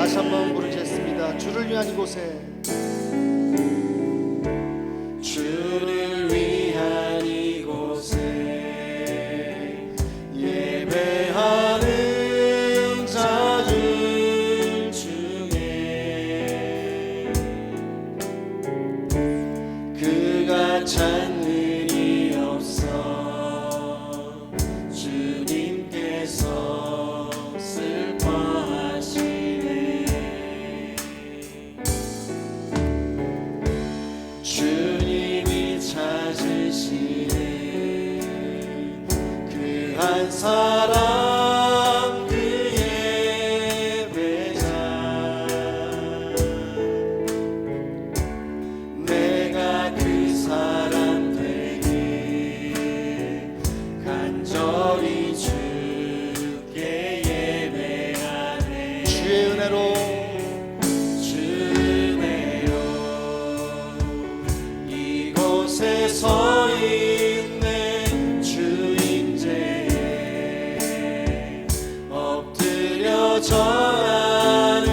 다시 한번 부르겠습니다. 주를 위한 이곳에, 주를 위한 이곳에 예배하는 자들 중에 그가 찾는 일이 없어 주님께서 슬퍼하시네. 주님이 찾으시는 그 한 사람, 그 예배자, 내가 그 사람 되게 간절히 주께 예배하네. 주의 은혜로, 주의 은혜로 이곳에 서 있네. 주 임재에 엎드려 절하네.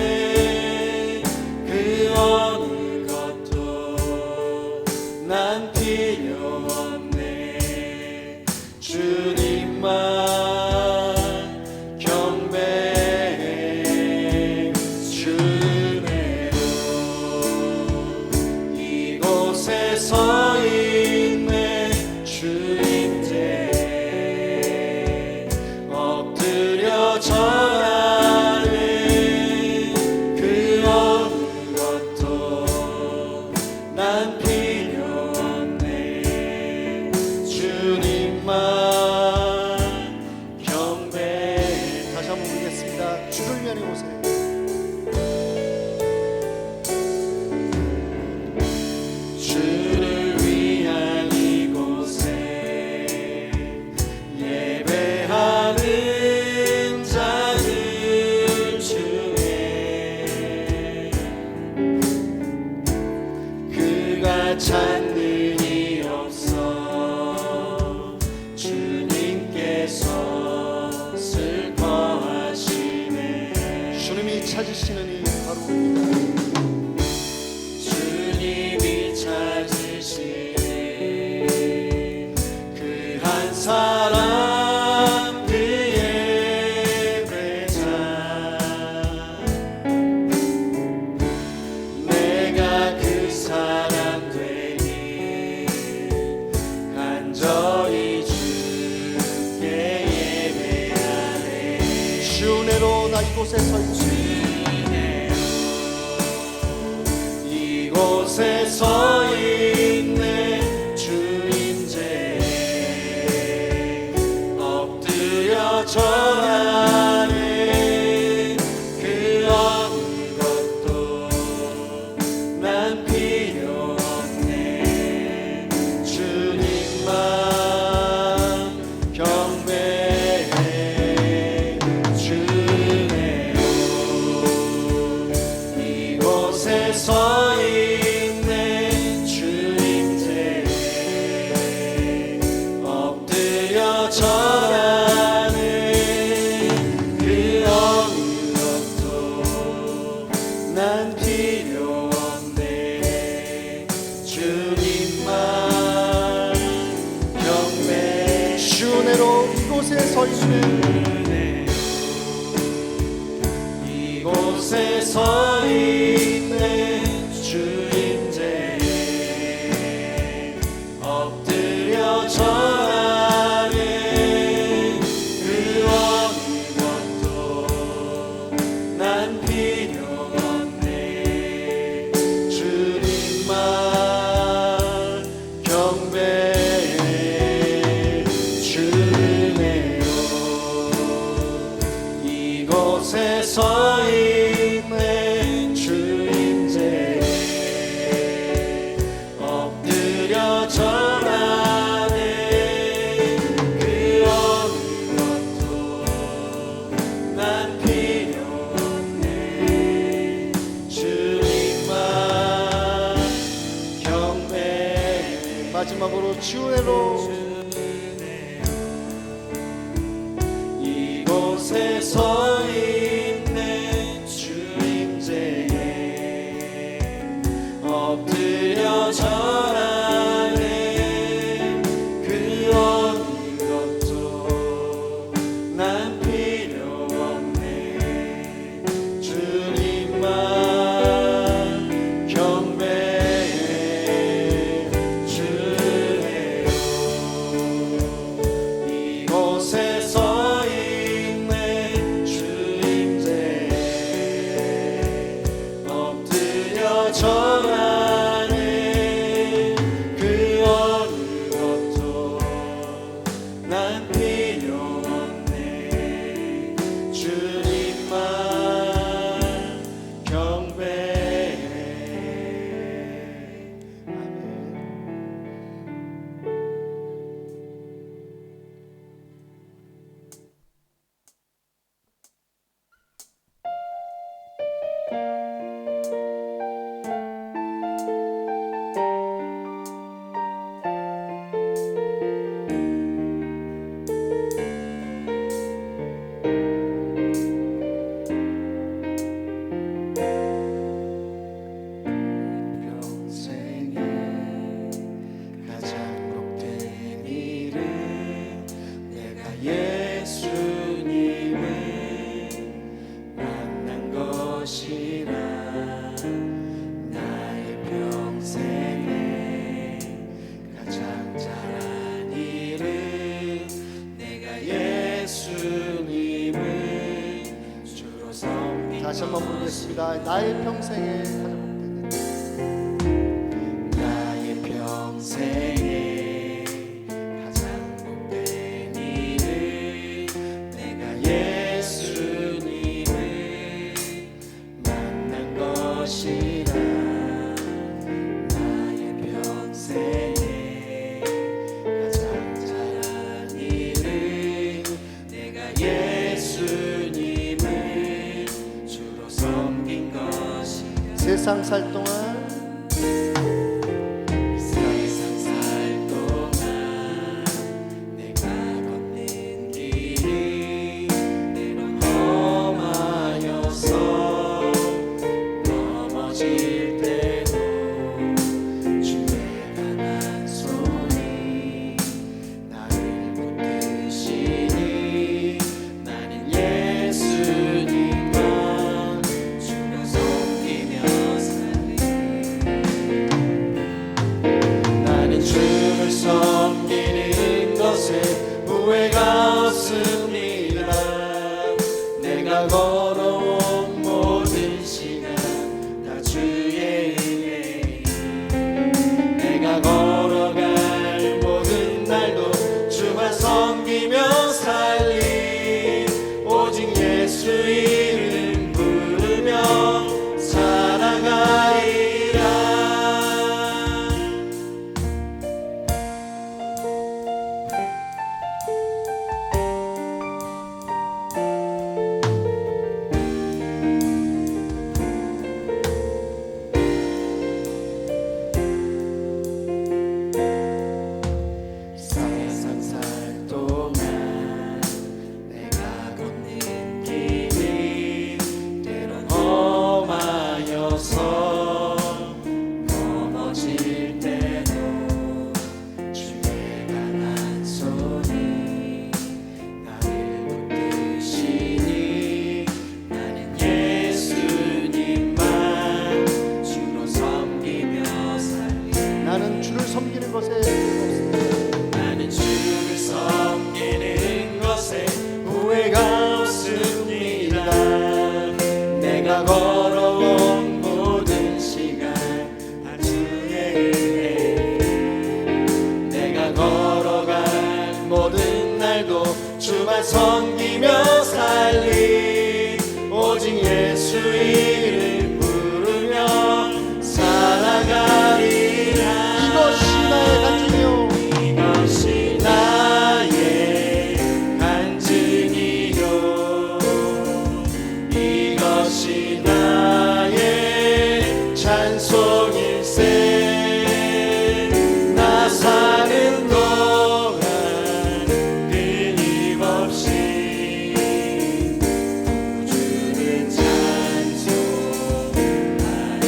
그 어느 것도 난 필요 없네. 주님만 경배해. 주 은혜로 이곳에 서 있네. 주 임재에 엎드려 절하네. 그 어느 것도 난 필요 없네. 주님만 경배해. 다시 한번 부르겠습니다. 주를 위한 이곳에, 주를 위한 이곳에 예배하는 자들 중에 그가 찾는 이 없어 주님께서 슬퍼하시네. 주님이 찾으시는 이 바로입니다. 주님이 찾으시는 그 한 사람, 그 예배자, 내가 그 사람 되니 간절히 주께 예배하네. 주 은혜로 나 이곳에 서 있습니다. 이곳에 서 있네. 주 임재에 엎드려 절하네. 그 어느 것도 난 필요 없네. 주님만 경배해. 주 은혜로 이곳에 서 있네. 주 임재에 엎드려 절하네. 그 어느 것도 난 필요 없네. 주님만 경배해. 주 은혜로 이곳에 서 있는, 이곳에 서 있네. 주 임재에 엎드려 절하네. 그 어느 것도 난 필요 없네. 주님만 경배해. 주 은혜로 이곳에 서 있네. 주 임재에 엎드려 절하네. 그 어느 것도 난 필요 없네. 주님만 경배해. 마지막으로 주 은혜로, 이곳에 서 있네. 주 다시 한번 부르겠습니다. 나의 평생에 가장 복된 일은 내가 예수님을 만난 것이라. 나의 평생에 가장 잘한 일은 내가 예수님을 주로 섬긴 것이라. 세상 살 동안 후회가 없습니다. 내가 걸어온 모든 시간 다 주의 은혜. 내가 걸어갈 모든 날도 주만 섬기며 살리. 오직 예수 이름 부르며 살아가리라. 나는 주를 섬기는 것에 없습니다. 나는 주를 섬기는 것에 후회가 없습니다. 내가 걸어온 모든 시간 다 주의 은혜. 내가 걸어간 모든 날도 주만 섬기며 살리. 오직 예수 이름 부르며 살아가리. 이것이 나의 간증이요, 이것이 나의 간증이요, 이것이 나의 찬송일세. 나 사는 동안 끊임없이 주를 찬송하리.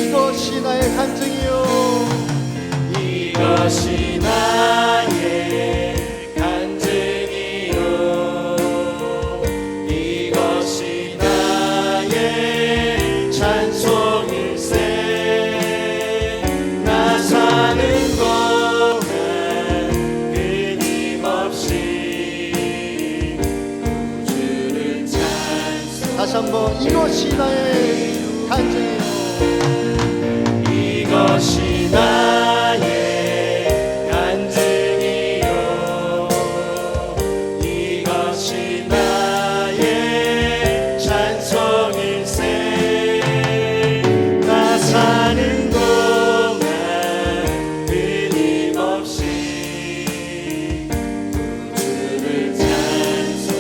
이것이 나의 간증이요, 이것이 나의 간증이요, 이것이 나의 찬송일세. 나 사는 동안 끊임없이 주를 찬송. 다시 한번 이것이 나의 간증이요, 이것이 나의 간증이요, 이것이 나의 찬송일세. 나 사는 동안 끊임없이 주를 찬송하리로라.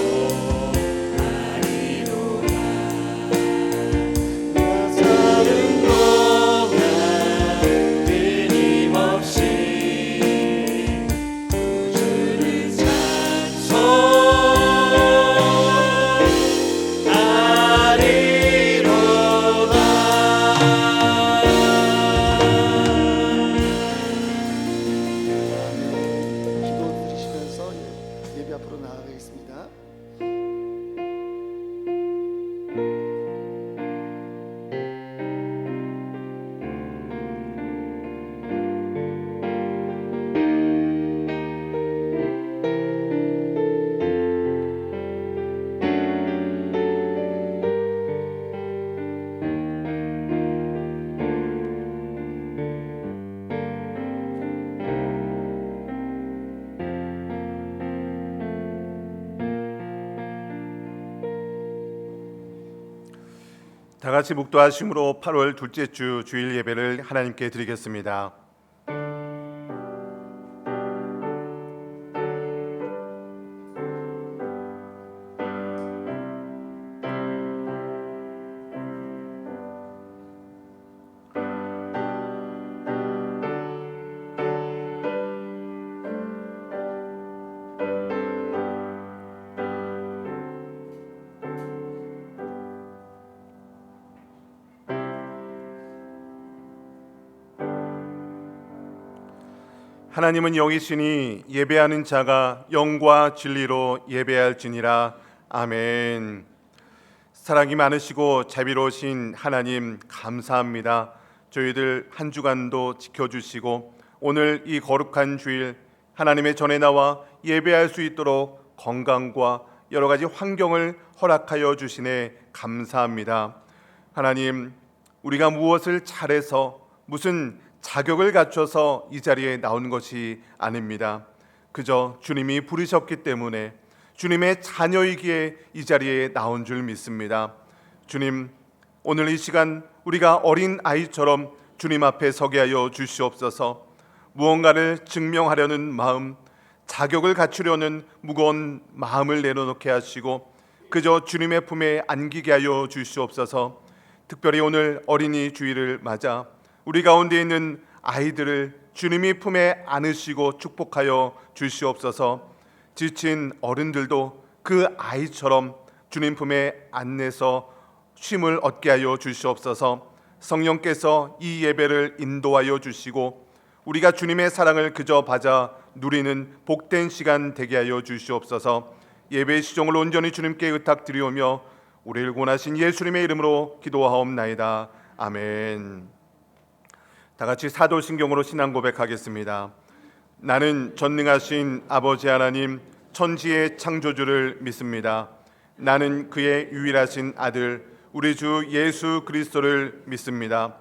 나 다 같이 묵도하심으로 8월 둘째 주 주일 예배를 하나님께 드리겠습니다. 하나님은 영이시니 예배하는 자가 영과 진리로 예배할지니라. 아멘. 사랑이 많으시고 자비로우신 하나님 감사합니다. 저희들 한 주간도 지켜주시고 오늘 이 거룩한 주일 하나님의 전에 나와 예배할 수 있도록 건강과 여러 가지 환경을 허락하여 주시네 감사합니다. 하나님, 우리가 무엇을 잘해서 무슨 자격을 갖춰서 이 자리에 나온 것이 아닙니다. 그저 주님이 부르셨기 때문에 주님의 자녀이기에 이 자리에 나온 줄 믿습니다. 주님, 오늘 이 시간 우리가 어린 아이처럼 주님 앞에 서게 하여 주시옵소서. 무언가를 증명하려는 마음, 자격을 갖추려는 무거운 마음을 내려놓게 하시고 그저 주님의 품에 안기게 하여 주시옵소서. 특별히 오늘 어린이 주일을 맞아 우리 가운데 있는 아이들을 주님이 품에 안으시고 축복하여 주시옵소서. 지친 어른들도 그 아이처럼 주님 품에 안내서 쉼을 얻게 하여 주시옵소서. 성령께서 이 예배를 인도하여 주시고 우리가 주님의 사랑을 그저 받아 누리는 복된 시간 되게 하여 주시옵소서. 예배의 시종을 온전히 주님께 의탁드리오며 우리를 구원하신 예수님의 이름으로 기도하옵나이다. 아멘. 다 같이 사도신경으로 신앙 고백하겠습니다. 나는 전능하신 아버지 하나님 천지의 창조주를 믿습니다. 나는 그의 유일하신 아들 우리 주 예수 그리스도를 믿습니다.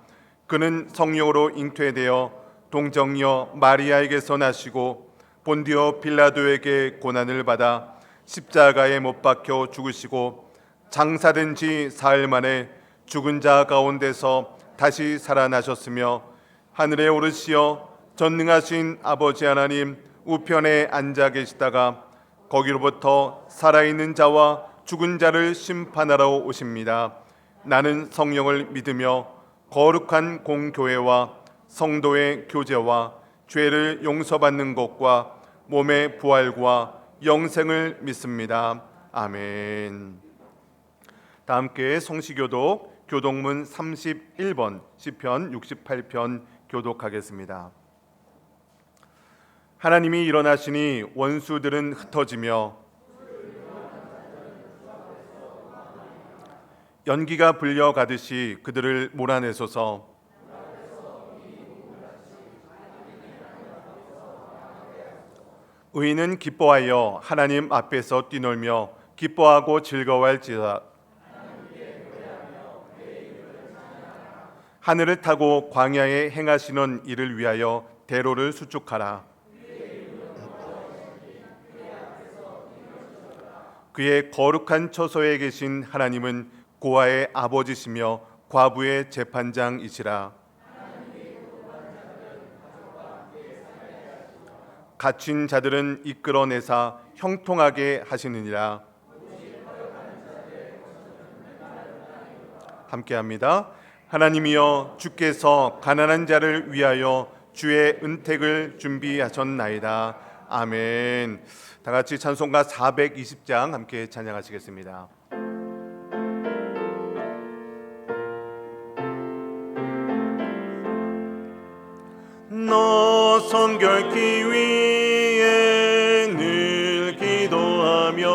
그는 성령으로 잉태되어 동정녀 마리아에게서 나시고 본디오 빌라도에게 고난을 받아 십자가에 못 박혀 죽으시고 장사된 지 사흘 만에 죽은 자 가운데서 다시 살아나셨으며 하늘에 오르시어 전능하신 아버지 하나님 우편에 앉아 계시다가 거기로부터 살아있는 자와 죽은 자를 심판하러 오십니다. 나는 성령을 믿으며 거룩한 공교회와 성도의 교제와 죄를 용서받는 것과 몸의 부활과 영생을 믿습니다. 아멘. 다 함께 성시교독 교독문 31번 시편 68편 교독하겠습니다. 하나님이 일어나시니 원수들은 흩어지며 연기가 불려가듯이 그들을 몰아내소서. 의인은 기뻐하여 하나님 앞에서 뛰놀며 기뻐하고 즐거워할지어다. 하늘을 타고 광야에 행하시는 이를 위하여 대로를 수축하라. 그의 거룩한 처소에 계신 하나님은 고아의 아버지시며 과부의 재판장이시라. 갇힌 자들은 이끌어내사 형통하게 하시느니라. 함께합니다. 하나님이여 주께서 가난한 자를 위하여 주의 은택을 준비하셨나이다. 아멘. 다 같이 찬송가 420장 함께 찬양하시겠습니다. 너 성결기 위해 늘 기도하며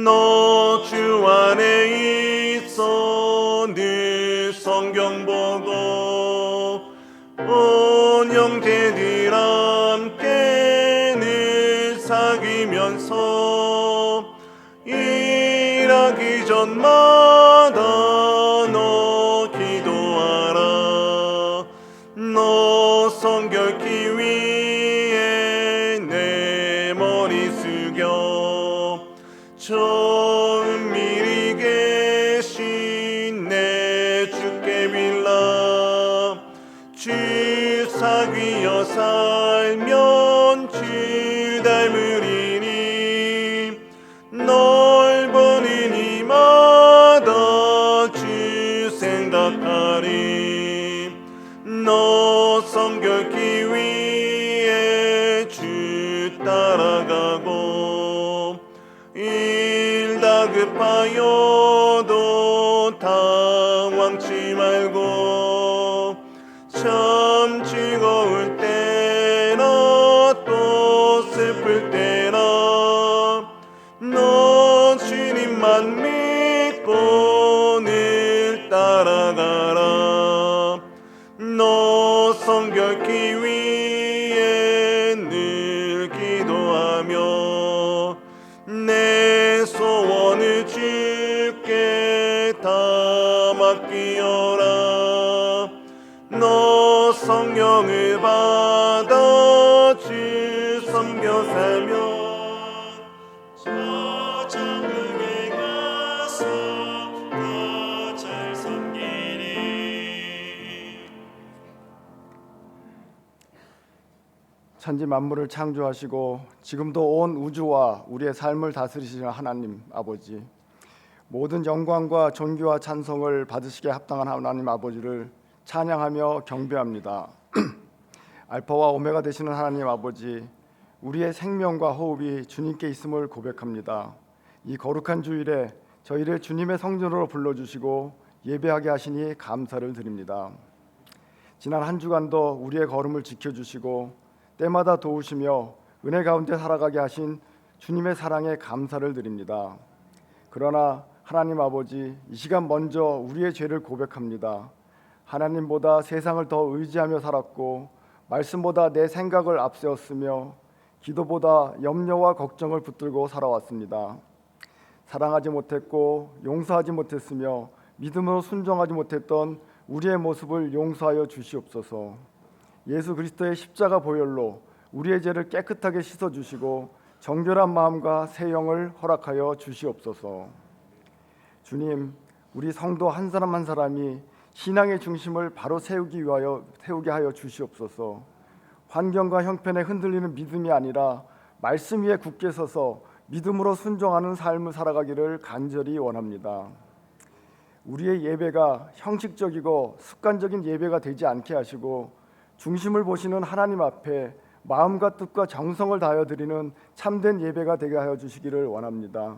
너 주 안에 있어 늘 성경 보고 온 형제들 함께 늘 사귀면서 일하기 전마다 너 기도하라. 너 성결기 위해 내 머리 숙여 저 은밀히 계신 사귀어 살면 주 닮으리니 널 보는 이마다 주 생각하리 너 성결기 위해 주 따라가고 일 다급하여도 당황치 말고 참 즐거울 때나 또 슬플 때나 너 주님만 믿고 늘 따라가라 너 성결기 위해 늘 기도하며 내 소원을 주께 다 맡기어라 너 성령을 받아 주 섬겨 살면 저 천국에 가서 더 잘 섬기리. 천지 만물을 창조하시고 지금도 온 우주와 우리의 삶을 다스리시는 하나님 아버지, 모든 영광과 존귀와 찬송을 받으시기에 합당한 하나님 아버지를 찬양하며 경배합니다. 알파와 오메가 되시는 하나님 아버지, 우리의 생명과 호흡이 주님께 있음을 고백합니다. 이 거룩한 주일에 저희를 주님의 성전으로 불러주시고 예배하게 하시니 감사를 드립니다. 지난 한 주간도 우리의 걸음을 지켜주시고 때마다 도우시며 은혜 가운데 살아가게 하신 주님의 사랑에 감사를 드립니다. 그러나 하나님 아버지, 이 시간 먼저 우리의 죄를 고백합니다. 하나님보다 세상을 더 의지하며 살았고 말씀보다 내 생각을 앞세웠으며 기도보다 염려와 걱정을 붙들고 살아왔습니다. 사랑하지 못했고 용서하지 못했으며 믿음으로 순종하지 못했던 우리의 모습을 용서하여 주시옵소서. 예수 그리스도의 십자가 보혈로 우리의 죄를 깨끗하게 씻어주시고 정결한 마음과 새 영을 허락하여 주시옵소서. 주님, 우리 성도 한 사람 한 사람이 신앙의 중심을 바로 세우게 하여 주시옵소서. 환경과 형편에 흔들리는 믿음이 아니라 말씀 위에 굳게 서서 믿음으로 순종하는 삶을 살아가기를 간절히 원합니다. 우리의 예배가 형식적이고 습관적인 예배가 되지 않게 하시고 중심을 보시는 하나님 앞에 마음과 뜻과 정성을 다하여 드리는 참된 예배가 되게 하여 주시기를 원합니다.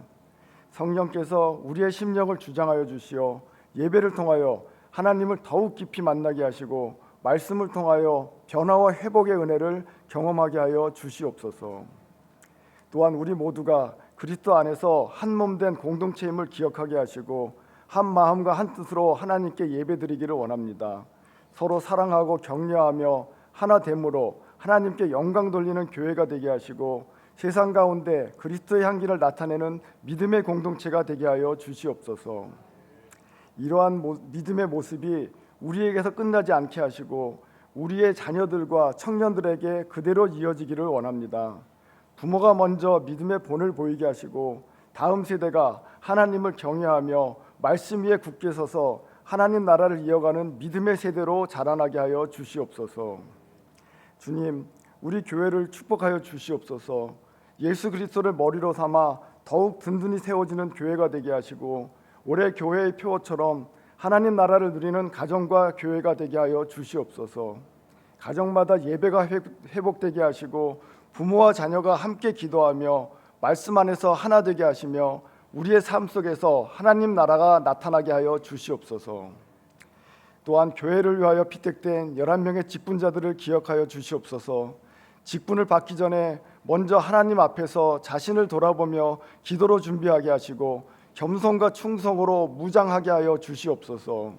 성령께서 우리의 심령을 주장하여 주시어 예배를 통하여 하나님을 더욱 깊이 만나게 하시고 말씀을 통하여 변화와 회복의 은혜를 경험하게 하여 주시옵소서. 또한 우리 모두가 그리스도 안에서 한 몸 된 공동체임을 기억하게 하시고 한 마음과 한 뜻으로 하나님께 예배드리기를 원합니다. 서로 사랑하고 격려하며 하나됨으로 하나님께 영광 돌리는 교회가 되게 하시고 세상 가운데 그리스도의 향기를 나타내는 믿음의 공동체가 되게 하여 주시옵소서. 이러한 믿음의 모습이 우리에게서 끝나지 않게 하시고 우리의 자녀들과 청년들에게 그대로 이어지기를 원합니다. 부모가 먼저 믿음의 본을 보이게 하시고 다음 세대가 하나님을 경외하며 말씀 위에 굳게 서서 하나님 나라를 이어가는 믿음의 세대로 자라나게 하여 주시옵소서. 주님, 우리 교회를 축복하여 주시옵소서. 예수 그리스도를 머리로 삼아 더욱 든든히 세워지는 교회가 되게 하시고 올해 교회의 표어처럼 하나님 나라를 누리는 가정과 교회가 되게 하여 주시옵소서. 가정마다 예배가 회복되게 하시고 부모와 자녀가 함께 기도하며 말씀 안에서 하나 되게 하시며 우리의 삶 속에서 하나님 나라가 나타나게 하여 주시옵소서. 또한 교회를 위하여 피택된 11명의 직분자들을 기억하여 주시옵소서. 직분을 받기 전에 먼저 하나님 앞에서 자신을 돌아보며 기도로 준비하게 하시고 겸손과 충성으로 무장하게 하여 주시옵소서.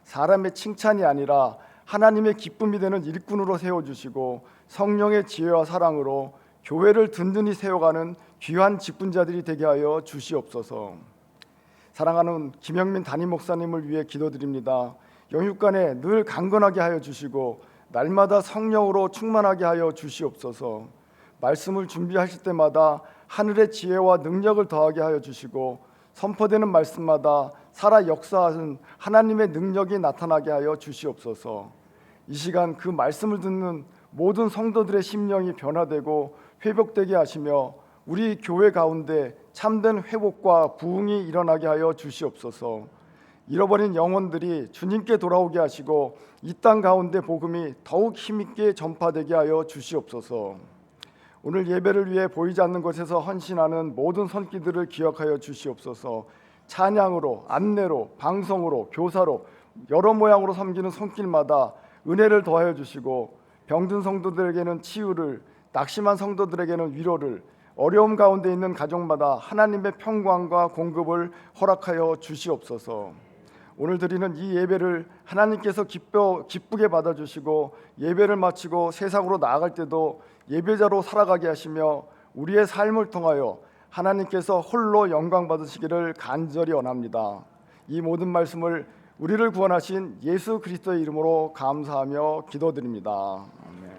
사람의 칭찬이 아니라 하나님의 기쁨이 되는 일꾼으로 세워주시고 성령의 지혜와 사랑으로 교회를 든든히 세워가는 귀한 직분자들이 되게 하여 주시옵소서. 사랑하는 김영민 담임 목사님을 위해 기도드립니다. 영육간에 늘 강건하게 하여 주시고 날마다 성령으로 충만하게 하여 주시옵소서. 말씀을 준비하실 때마다 하늘의 지혜와 능력을 더하게 하여 주시고 선포되는 말씀마다 살아 역사하는 하나님의 능력이 나타나게 하여 주시옵소서. 이 시간 그 말씀을 듣는 모든 성도들의 심령이 변화되고 회복되게 하시며 우리 교회 가운데 참된 회복과 부흥이 일어나게 하여 주시옵소서. 잃어버린 영혼들이 주님께 돌아오게 하시고 이 땅 가운데 복음이 더욱 힘있게 전파되게 하여 주시옵소서. 오늘 예배를 위해 보이지 않는 곳에서 헌신하는 모든 손길들을 기억하여 주시옵소서. 찬양으로, 안내로, 방송으로, 교사로 여러 모양으로 섬기는 손길마다 은혜를 더하여 주시고 병든 성도들에게는 치유를, 낙심한 성도들에게는 위로를, 어려움 가운데 있는 가정마다 하나님의 평강과 공급을 허락하여 주시옵소서. 오늘 드리는 이 예배를 하나님께서 기쁘게 받아주시고 예배를 마치고 세상으로 나아갈 때도 예배자로 살아가게 하시며 우리의 삶을 통하여 하나님께서 홀로 영광 받으시기를 간절히 원합니다. 이 모든 말씀을 우리를 구원하신 예수 그리스도의 이름으로 감사하며 기도드립니다. 아멘.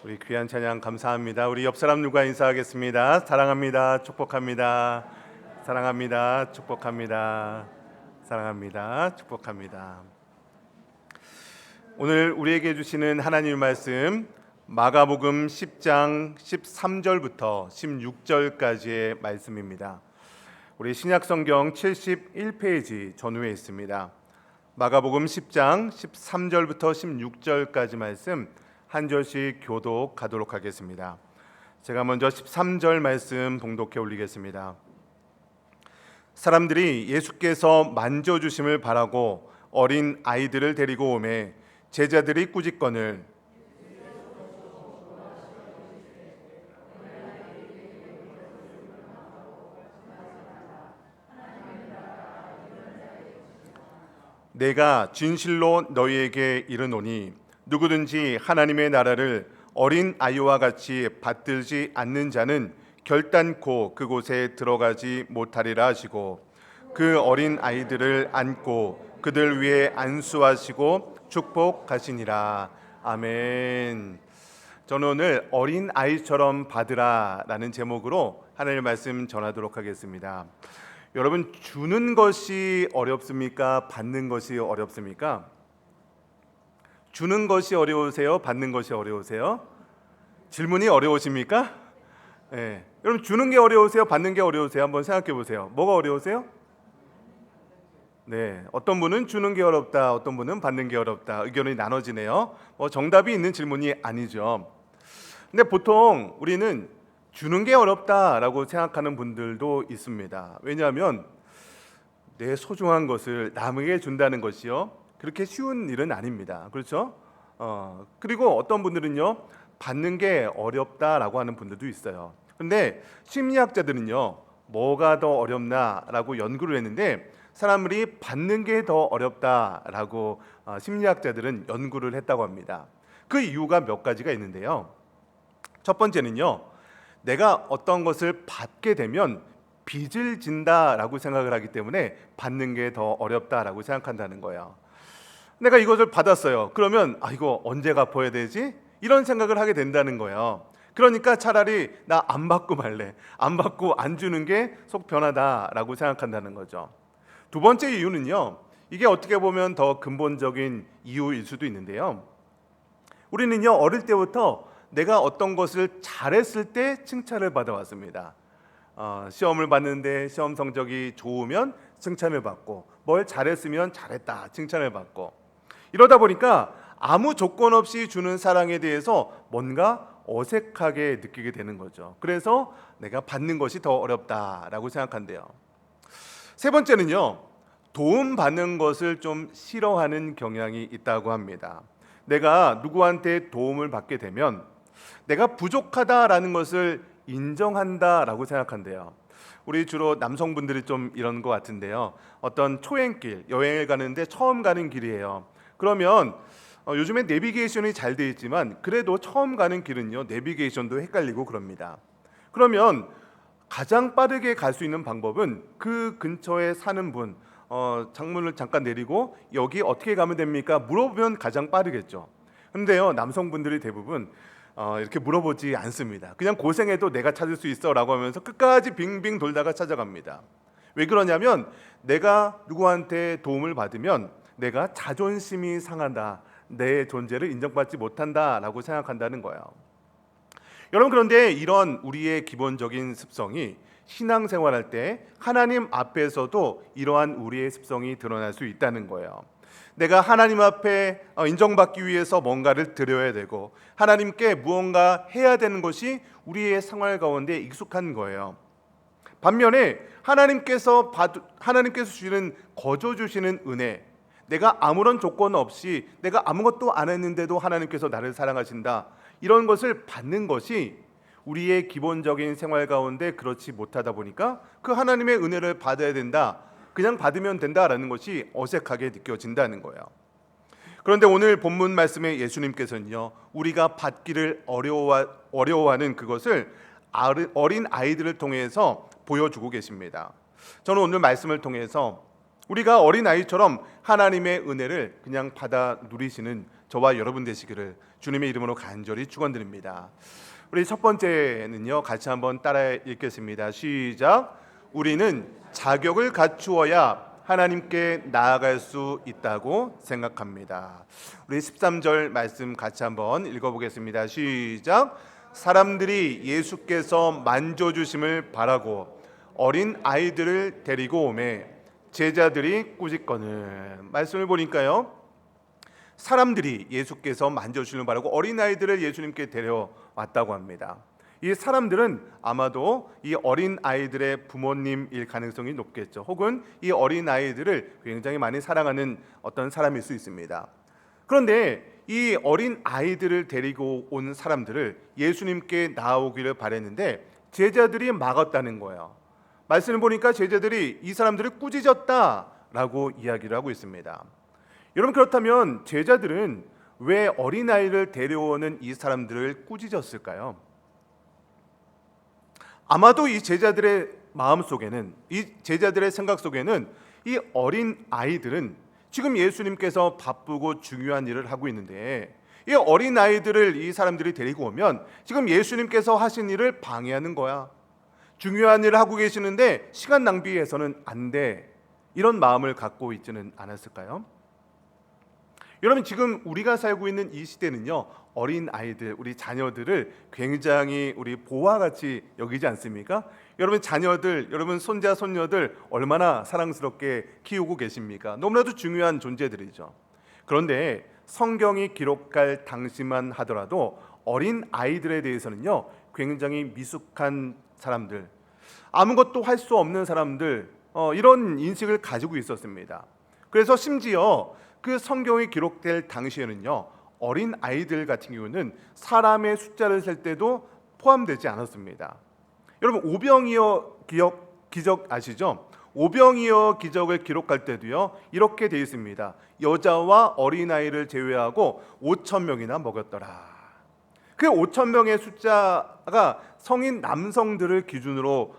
우리 귀한 찬양 감사합니다. 우리 옆 사람 누가 인사하겠습니다. 사랑합니다. 축복합니다. 사랑합니다. 축복합니다. 사랑합니다. 축복합니다. 오늘 우리에게 주시는 하나님의 말씀 마가복음 10장 13절부터 16절까지의 말씀입니다. 우리 신약성경 71페이지 전후에 있습니다. 마가복음 10장 13절부터 16절까지 말씀 한 절씩 교독하도록 하겠습니다. 제가 먼저 13절 말씀 봉독해 올리겠습니다. 사람들이 예수께서 만져주심을 바라고 어린 아이들을 데리고 오매 제자들이 꾸짖거늘 내가 진실로 너희에게 이르노니 누구든지 하나님의 나라를 어린 아이와 같이 받들지 않는 자는 결단코 그곳에 들어가지 못하리라 하시고 그 어린 아이들을 안고 그들 위에 안수하시고 축복하시니라. 아멘. 저는 오늘 어린 아이처럼 받으라 라는 제목으로 하나님의 말씀 전하도록 하겠습니다. 여러분, 주는 것이 어렵습니까? 받는 것이 어렵습니까? 주는 것이 어려우세요? 받는 것이 어려우세요? 질문이 어려우십니까? 네. 여러분, 주는 게 어려우세요? 받는 게 어려우세요? 한번 생각해 보세요. 뭐가 어려우세요? 네, 어떤 분은 주는 게 어렵다, 어떤 분은 받는 게 어렵다. 의견이 나눠지네요. 정답이 있는 질문이 아니죠. 근데 보통 우리는 주는 게 어렵다라고 생각하는 분들도 있습니다. 왜냐하면 내 소중한 것을 남에게 준다는 것이요, 그렇게 쉬운 일은 아닙니다. 그렇죠? 그리고 어떤 분들은요, 받는 게 어렵다라고 하는 분들도 있어요. 근데 심리학자들은요, 뭐가 더 어렵나라고 연구를 했는데 사람들이 받는 게 더 어렵다라고 심리학자들은 연구를 했다고 합니다. 그 이유가 몇 가지가 있는데요. 첫 번째는요, 내가 어떤 것을 받게 되면 빚을 진다라고 생각을 하기 때문에 받는 게 더 어렵다라고 생각한다는 거예요. 내가 이것을 받았어요. 그러면 이거 언제 갚아야 되지? 이런 생각을 하게 된다는 거예요. 그러니까 차라리 나 안 받고 말래, 안 받고 안 주는 게 속 편하다라고 생각한다는 거죠. 두 번째 이유는요, 이게 어떻게 보면 더 근본적인 이유일 수도 있는데요. 우리는요, 어릴 때부터 내가 어떤 것을 잘했을 때 칭찬을 받아왔습니다. 시험을 봤는데 시험 성적이 좋으면 칭찬을 받고, 뭘 잘했으면 잘했다 칭찬을 받고, 이러다 보니까 아무 조건 없이 주는 사랑에 대해서 뭔가 어색하게 느끼게 되는 거죠. 그래서 내가 받는 것이 더 어렵다라고 생각한대요. 세 번째는요, 도움 받는 것을 좀 싫어하는 경향이 있다고 합니다. 내가 누구한테 도움을 받게 되면 내가 부족하다라는 것을 인정한다라고 생각한대요. 우리 주로 남성분들이 좀 이런 것 같은데요. 어떤 초행길, 여행을 가는데 처음 가는 길이에요. 그러면 요즘에 내비게이션이 잘 돼 있지만 그래도 처음 가는 길은요, 내비게이션도 헷갈리고 그럽니다. 그러면 가장 빠르게 갈 수 있는 방법은 그 근처에 사는 분, 창문을 잠깐 내리고 여기 어떻게 가면 됩니까? 물어보면 가장 빠르겠죠. 그런데요, 남성분들이 대부분 이렇게 물어보지 않습니다. 그냥 고생해도 내가 찾을 수 있어 라고 하면서 끝까지 빙빙 돌다가 찾아갑니다. 왜 그러냐면 내가 누구한테 도움을 받으면 내가 자존심이 상한다, 내 존재를 인정받지 못한다 라고 생각한다는 거예요. 여러분, 그런데 이런 우리의 기본적인 습성이 신앙생활할 때 하나님 앞에서도 이러한 우리의 습성이 드러날 수 있다는 거예요. 내가 하나님 앞에 인정받기 위해서 뭔가를 드려야 되고 하나님께 무언가 해야 되는 것이 우리의 생활 가운데 익숙한 거예요. 반면에 하나님께서 주시는, 거저 주시는 은혜, 내가 아무런 조건 없이 내가 아무것도 안 했는데도 하나님께서 나를 사랑하신다, 이런 것을 받는 것이 우리의 기본적인 생활 가운데 그렇지 못하다 보니까 그 하나님의 은혜를 받아야 된다, 그냥 받으면 된다라는 것이 어색하게 느껴진다는 거예요. 그런데 오늘 본문 말씀에 예수님께서는요, 우리가 받기를 어려워하는 그것을 어린 아이들을 통해서 보여주고 계십니다. 저는 오늘 말씀을 통해서 우리가 어린 아이처럼 하나님의 은혜를 그냥 받아 누리시는 저와 여러분 되시기를 주님의 이름으로 간절히 축원드립니다. 우리 첫 번째는요, 같이 한번 따라 읽겠습니다. 시작. 우리는 자격을 갖추어야 하나님께 나아갈 수 있다고 생각합니다. 우리 13절 말씀 같이 한번 읽어보겠습니다. 시작. 사람들이 예수께서 만져주심을 바라고 어린 아이들을 데리고 오매 제자들이 꾸짖거늘. 말씀을 보니까요, 사람들이 예수께서 만져주시는 바라고 어린아이들을 예수님께 데려왔다고 합니다. 이 사람들은 아마도 이 어린아이들의 부모님일 가능성이 높겠죠. 혹은 이 어린아이들을 굉장히 많이 사랑하는 어떤 사람일 수 있습니다. 그런데 이 어린아이들을 데리고 온 사람들을 예수님께 나오기를 바랬는데 제자들이 막았다는 거예요. 말씀을 보니까 제자들이 이 사람들을 꾸짖었다라고 이야기를 하고 있습니다. 여러분, 그렇다면 제자들은 왜 어린아이를 데려오는 이 사람들을 꾸짖었을까요? 아마도 이 제자들의 마음 속에는, 이 제자들의 생각 속에는 이 어린아이들은 지금 예수님께서 바쁘고 중요한 일을 하고 있는데 이 어린아이들을 이 사람들이 데리고 오면 지금 예수님께서 하신 일을 방해하는 거야. 중요한 일을 하고 계시는데 시간 낭비해서는 안 돼. 이런 마음을 갖고 있지는 않았을까요? 여러분, 지금 우리가 살고 있는 이 시대는요, 어린 아이들, 우리 자녀들을 굉장히 우리 보화 같이 여기지 않습니까? 여러분 자녀들, 여러분 손자 손녀들 얼마나 사랑스럽게 키우고 계십니까? 너무나도 중요한 존재들이죠. 그런데 성경이 기록할 당시만 하더라도 어린 아이들에 대해서는요, 굉장히 미숙한 사람들, 아무것도 할 수 없는 사람들, 이런 인식을 가지고 있었습니다. 그래서 심지어 그 성경이 기록될 당시에는요, 어린 아이들 같은 경우는 사람의 숫자를 셀 때도 포함되지 않았습니다. 여러분, 오병이어 기적 아시죠? 오병이어 기적을 기록할 때도요, 이렇게 되어 있습니다. 여자와 어린아이를 제외하고 5,000명이나 먹였더라. 그 5,000명의 숫자가 성인 남성들을 기준으로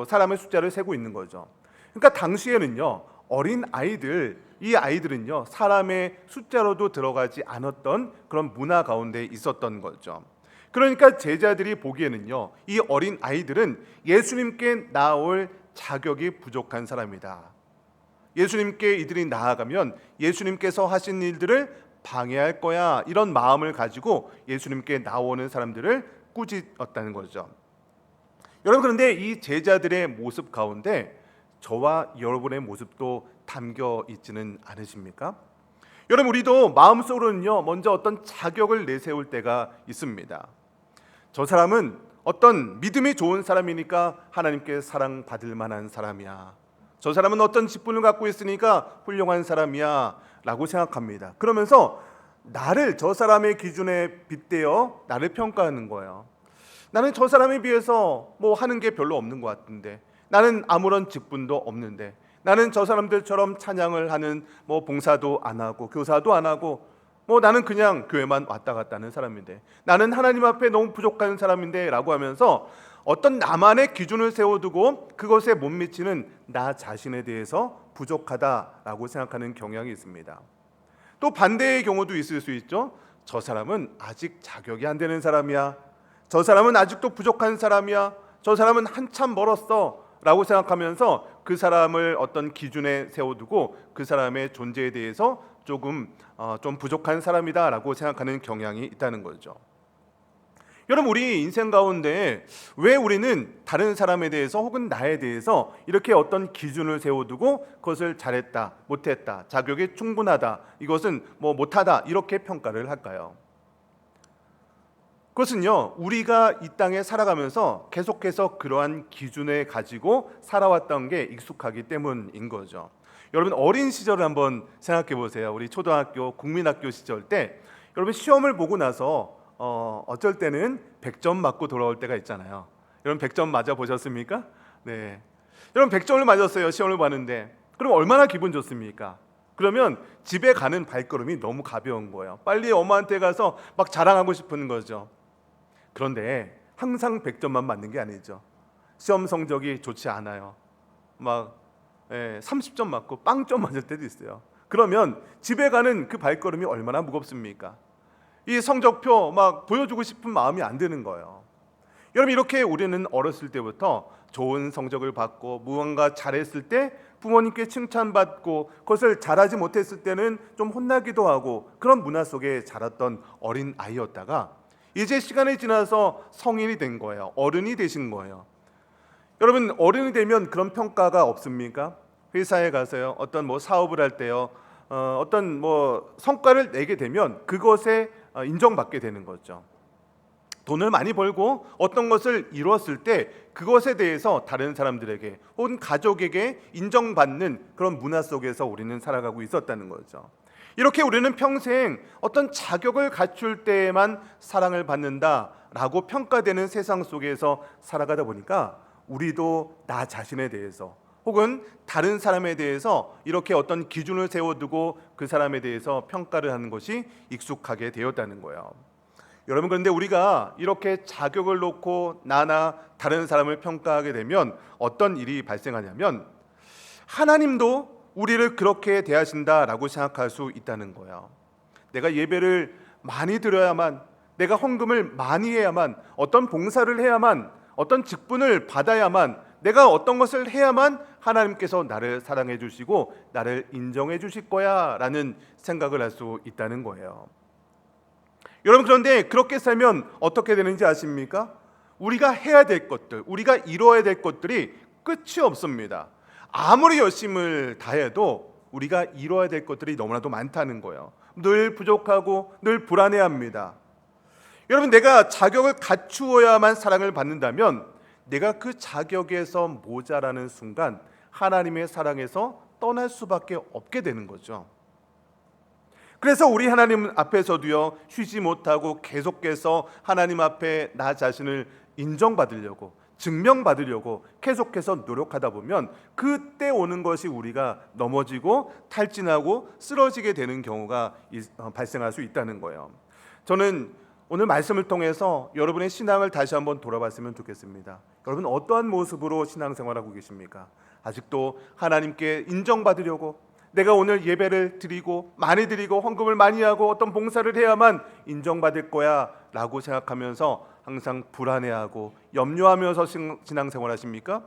사람의 숫자를 세고 있는 거죠. 그러니까 당시에는요, 어린 아이들, 이 아이들은요, 사람의 숫자로도 들어가지 않았던 그런 문화 가운데 있었던 거죠. 그러니까 제자들이 보기에는요, 이 어린 아이들은 예수님께 나올 자격이 부족한 사람이다. 예수님께 이들이 나아가면 예수님께서 하신 일들을 방해할 거야, 이런 마음을 가지고 예수님께 나오는 사람들을 꾸짖었다는 거죠. 여러분, 그런데 이 제자들의 모습 가운데 저와 여러분의 모습도 담겨 있지는 않으십니까? 여러분, 우리도 마음속으로는요, 먼저 어떤 자격을 내세울 때가 있습니다. 저 사람은 어떤 믿음이 좋은 사람이니까 하나님께 사랑받을 만한 사람이야. 저 사람은 어떤 직분을 갖고 있으니까 훌륭한 사람이야 라고 생각합니다. 그러면서 나를 저 사람의 기준에 빗대어 나를 평가하는 거예요. 나는 저 사람에 비해서 뭐 하는 게 별로 없는 것 같은데, 나는 아무런 직분도 없는데, 나는 저 사람들처럼 찬양을 하는 뭐 봉사도 안 하고 교사도 안 하고 뭐 나는 그냥 교회만 왔다 갔다 하는 사람인데, 나는 하나님 앞에 너무 부족한 사람인데 라고 하면서 어떤 나만의 기준을 세워두고 그것에 못 미치는 나 자신에 대해서 부족하다라고 생각하는 경향이 있습니다. 또 반대의 경우도 있을 수 있죠. 저 사람은 아직 자격이 안 되는 사람이야. 저 사람은 아직도 부족한 사람이야. 저 사람은 한참 멀었어 라고 생각하면서 그 사람을 어떤 기준에 세워두고 그 사람의 존재에 대해서 좀 부족한 사람이다 라고 생각하는 경향이 있다는 거죠. 여러분, 우리 인생 가운데 왜 우리는 다른 사람에 대해서 혹은 나에 대해서 이렇게 어떤 기준을 세워두고 그것을 잘했다, 못했다, 자격이 충분하다, 이것은 뭐 못하다, 이렇게 평가를 할까요? 그것은요, 우리가 이 땅에 살아가면서 계속해서 그러한 기준을 가지고 살아왔던 게 익숙하기 때문인 거죠. 여러분, 어린 시절을 한번 생각해 보세요. 우리 초등학교, 국민학교 시절 때 여러분 시험을 보고 나서 어쩔 때는 100점 맞고 돌아올 때가 있잖아요. 여러분 100점 맞아 보셨습니까? 네. 여러분 100점을 맞았어요. 시험을 봤는데. 그럼 얼마나 기분 좋습니까? 그러면 집에 가는 발걸음이 너무 가벼운 거예요. 빨리 엄마한테 가서 막 자랑하고 싶은 거죠. 그런데 항상 100점만 맞는 게 아니죠. 시험 성적이 좋지 않아요. 막 30점 맞고 빵점 맞을 때도 있어요. 그러면 집에 가는 그 발걸음이 얼마나 무겁습니까? 이 성적표 막 보여주고 싶은 마음이 안 드는 거예요. 여러분, 이렇게 우리는 어렸을 때부터 좋은 성적을 받고 무언가 잘했을 때 부모님께 칭찬받고 그것을 잘하지 못했을 때는 좀 혼나기도 하고 그런 문화 속에 자랐던 어린 아이였다가 이제 시간이 지나서 성인이 된 거예요. 어른이 되신 거예요. 여러분, 어른이 되면 그런 평가가 없습니까? 회사에 가서요, 어떤 뭐 사업을 할 때요, 어떤 뭐 성과를 내게 되면 그것에 인정받게 되는 거죠. 돈을 많이 벌고 어떤 것을 이루었을 때 그것에 대해서 다른 사람들에게 혹은 가족에게 인정받는 그런 문화 속에서 우리는 살아가고 있었다는 거죠. 이렇게 우리는 평생 어떤 자격을 갖출 때에만 사랑을 받는다라고 평가되는 세상 속에서 살아가다 보니까 우리도 나 자신에 대해서 혹은 다른 사람에 대해서 이렇게 어떤 기준을 세워두고 그 사람에 대해서 평가를 하는 것이 익숙하게 되었다는 거예요. 여러분, 그런데 우리가 이렇게 자격을 놓고 나나 다른 사람을 평가하게 되면 어떤 일이 발생하냐면 하나님도 우리를 그렇게 대하신다라고 생각할 수 있다는 거예요. 내가 예배를 많이 드려야만, 내가 헌금을 많이 해야만, 어떤 봉사를 해야만, 어떤 직분을 받아야만, 내가 어떤 것을 해야만 하나님께서 나를 사랑해 주시고 나를 인정해 주실 거야 라는 생각을 할 수 있다는 거예요. 여러분, 그런데 그렇게 살면 어떻게 되는지 아십니까? 우리가 해야 될 것들, 우리가 이루어야 될 것들이 끝이 없습니다. 아무리 열심을 다해도 우리가 이루어야 될 것들이 너무나도 많다는 거예요. 늘 부족하고 늘 불안해합니다. 여러분, 내가 자격을 갖추어야만 사랑을 받는다면 내가 그 자격에서 모자라는 순간 하나님의 사랑에서 떠날 수밖에 없게 되는 거죠. 그래서 우리 하나님 앞에서도요, 쉬지 못하고 계속해서 하나님 앞에 나 자신을 인정받으려고, 증명받으려고 계속해서 노력하다 보면 그때 오는 것이 우리가 넘어지고 탈진하고 쓰러지게 되는 경우가 발생할 수 있다는 거예요. 저는 오늘 말씀을 통해서 여러분의 신앙을 다시 한번 돌아봤으면 좋겠습니다. 여러분, 어떠한 모습으로 신앙생활하고 계십니까? 아직도 하나님께 인정받으려고 내가 오늘 예배를 드리고 많이 드리고 헌금을 많이 하고 어떤 봉사를 해야만 인정받을 거야 라고 생각하면서 항상 불안해하고 염려하면서 신앙생활 하십니까?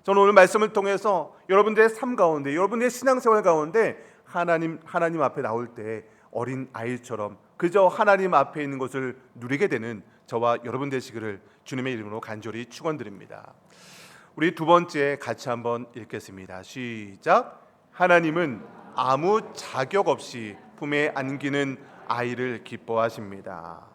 저는 오늘 말씀을 통해서 여러분들의 삶 가운데, 여러분들의 신앙생활 가운데 하나님 앞에 나올 때 어린 아이처럼 그저 하나님 앞에 있는 것을 누리게 되는 저와 여러분 되시기를 주님의 이름으로 간절히 축원드립니다. 우리 두 번째 같이 한번 읽겠습니다. 시작. 하나님은 아무 자격 없이 품에 안기는 아이를 기뻐하십니다.